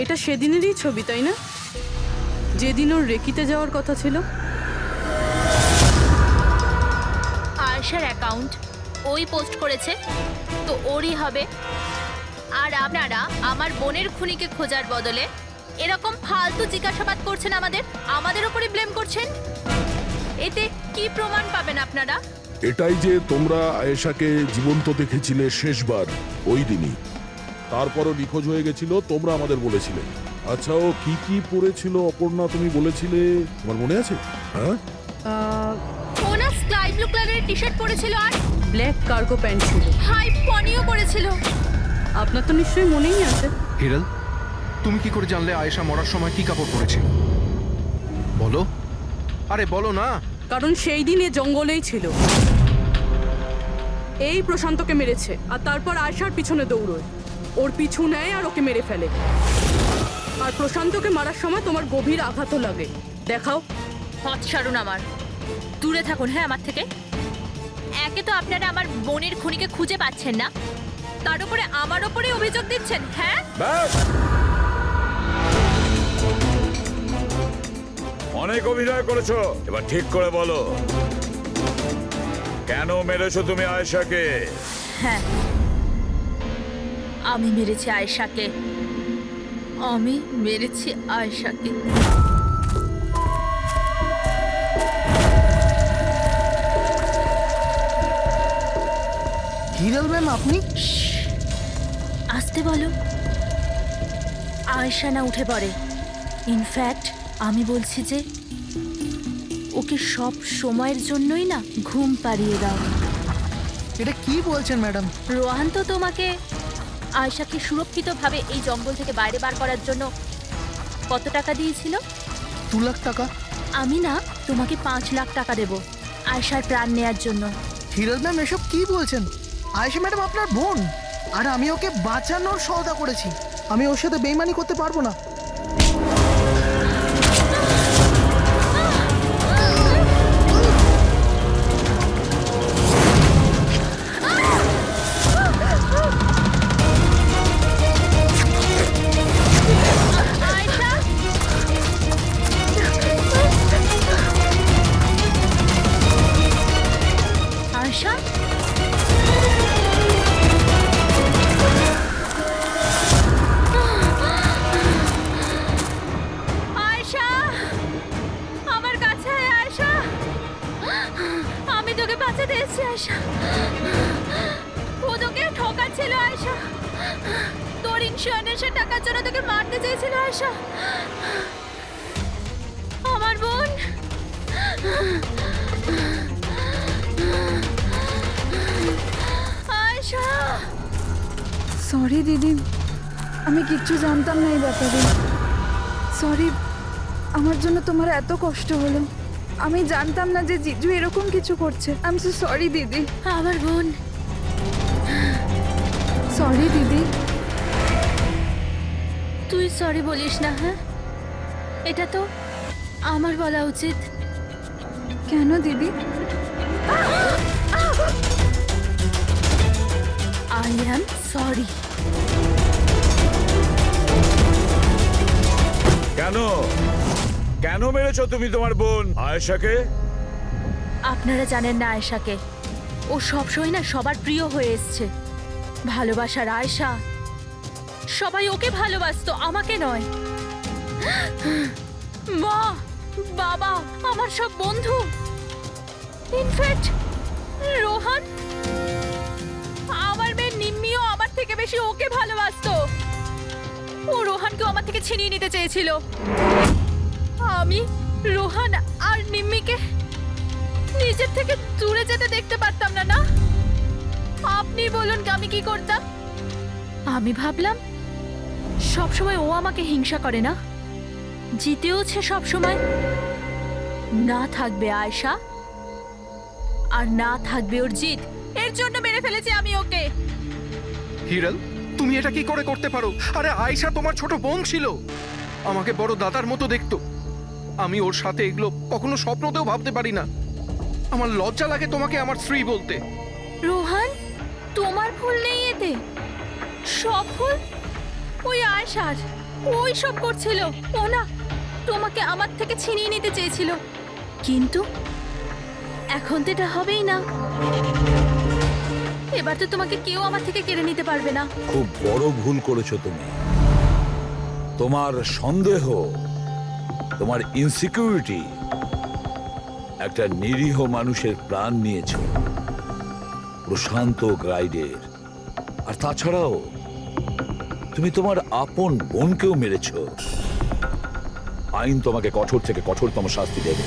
এটা সেদিনেরই ছবি, তাই না? যেদিন ওর রেকিতে যাওয়ার কথা ছিল। আয়েশার অ্যাকাউন্ট ওই পোস্ট করেছে, তো ওরই হবে। আর আপনারা আমার বোনের খুনিকে খোঁজার বদলে এরকম ফালতু জিজ্ঞাসাবাদ করছেন, আমাদের উপরে ব্লেম করছেন। এতে কি প্রমাণ পাবেন আপনারা? এটাই যে তোমরা আয়েশাকে জীবন্ত দেখেছিলে শেষবার ওই দিনই, তারপরও নিখোঁজ হয়ে গেছিল, তোমরা আমাদের বলেছিলে। আচ্ছা, ও কি কি পরেছিল অপর্ণা, তুমি বলেছিলে, তোমার মনে আছে? হ্যাঁ, ওনা স্কাই ব্লু কালারের টি-শার্ট পরেছিল আর ব্ল্যাক কার্গো প্যান্ট ছিল। হাই পনিও পরেছিল। আপনার তো নিশ্চয়ই মনেই আছে। হিরাল, তুমি কি করে জানলে আয়েশা মরার সময় কি কাপড় পরেছিল? বলো, আরে বলো না। কারণ সেই দিন এ জঙ্গলেই ছিল। এই প্রশান্তকে মেরেছে আর তারপর আয়েশার পিছনে দৌড়োয়, ওর পিছু নেয় আর ওকে মেরে ফেলে। আর প্রশান্তকে মারার সময় তোমার গভীর আঘাতও লাগে। দেখাও। হট ছাড়ুন, আমার দূরে থাকুন। হ্যাঁ, আমার থেকে। একে তো আপনারা আমার বোনের খুনিকে খুঁজে পাচ্ছেন না, তার উপরে আমার উপরে অভিযোগ দিচ্ছেন। হ্যাঁ, অনেক অভিনয় করেছো, এবার ঠিক করে বলো, কেন মেরেছো তুমি আয়েশাকে? হ্যাঁ, আমি মেরেছি আয়েশাকে। আমি মেরেছি আয়েশাকে। হিরাল ম্যাম, আপনি? আসতে বলো। আয়শা না উঠে পড়ে। ইনফ্যাক্ট আমি বলছি যে ওকে সব সময়ের জন্যই না ঘুম পাড়িয়ে দাও। এটা কি বলছেন ম্যাডাম? রোহান তো তোমাকে আয়শাকে সুরক্ষিতভাবে এই জঙ্গল থেকে বাইরে বার করার জন্য কত টাকা দিয়েছিল? 2 লাখ টাকা। আমি না তোমাকে 5 লাখ টাকা দেব আয়শার প্রাণ নেয়ার জন্য। হিরল ম্যাম এসব কি বলছেন? আয়েশা ম্যাডাম আপনার বোন, আর আমি ওকে বাঁচানোর সওদা করেছি। আমি ওর সাথে বেইমানি করতে পারবো না। আয়শা, আয়শা, আমার কাছে আয় আয়শা। আমি তোকে বাঁচাতে এসেছি আয়শা। ও তোকে ঠকাচ্ছিল আয়শা। তোর ইন্স্যুরেন্সের টাকার জন্য তোকে মারতে চেয়েছিল আয়শা। আমার বোন। আয়শা, সরি দিদি, আমি কিচ্ছু জানতাম না এই ব্যাপারে। সরি, আমার জন্য তোমার এত কষ্ট হলো। আমি জানতাম না যে জিজু এরকম কিছু করছে। আই এম সো সরি দিদি। আমার বোন। সরি দিদি। তুই সরি বলিস না। হ্যাঁ, এটা তো আমার বলা উচিত। কেন দিদি? I am sorry. কেন কেন মেরেছো তুমি তোমার বোন আয়েশাকে? আপনারা জানেন না আয়েশাকে। ও সবসময় না সবার প্রিয় হয়ে এসছে। ভালোবাসার আয়েশা। সবাই ওকে ভালোবাসতো, আমাকে নয়। মা, বাবা, আমার সব বন্ধু, ইনফ্যাক্ট রোহান, আমার মেয়ে নিম্মিও আমার থেকে বেশি ওকে ভালোবাসতো। ও রোহানকেও আমার থেকে ছিনিয়ে নিতে চেয়েছিল। আমি রোহান আর নিম্মিকে নিজের থেকে দূরে যেতে দেখতে পারতাম না। না, আপনি বলুন আমি কি করতাম? আমি ভাবলাম সবসময় ও আমাকে হিংসা করে না, জিতেওছে সবসময়। না থাকবে আয়শা, আর না থাকবে ওর জিত। এর জন্য মেরে ফেলেছি আমি ওকে। হিরল, তুমি এটা কি করে করতে পারো? আরে আয়শা তোমার ছোট বোন ছিল, আমাকে বড় দাদার মতো দেখতো। আমি ওর সাথে এগুলো কখনো স্বপ্নতেও ভাবতে পারি না। আমার লজ্জা লাগে তোমাকে আমার স্ত্রী বলতে। রোহান, তোমার ভুল নেই এতে। সব ভুল ওই আয়শার। ওই সব করছিল। ও না তোমাকে আমার থেকে ছিনিয়ে নিতে চেয়েছিল, কিন্তু এখন তো এটা হবেই না। এবার তো তোমাকে কেউ আমার থেকে কেড়ে নিতে পারবে না। খুব বড় ভুল করেছো তুমি। তোমার সন্দেহ, তোমার ইনসিকিউরিটি একটা নিরীহ মানুষের প্রাণ নিয়েছো, প্রশান্ত গ্রাইডের। আর তাছাড়াও তুমি তোমার আপন বোনকেও মেরেছো। আইন তোমাকে কঠোর থেকে কঠোরতম শাস্তি দেবে।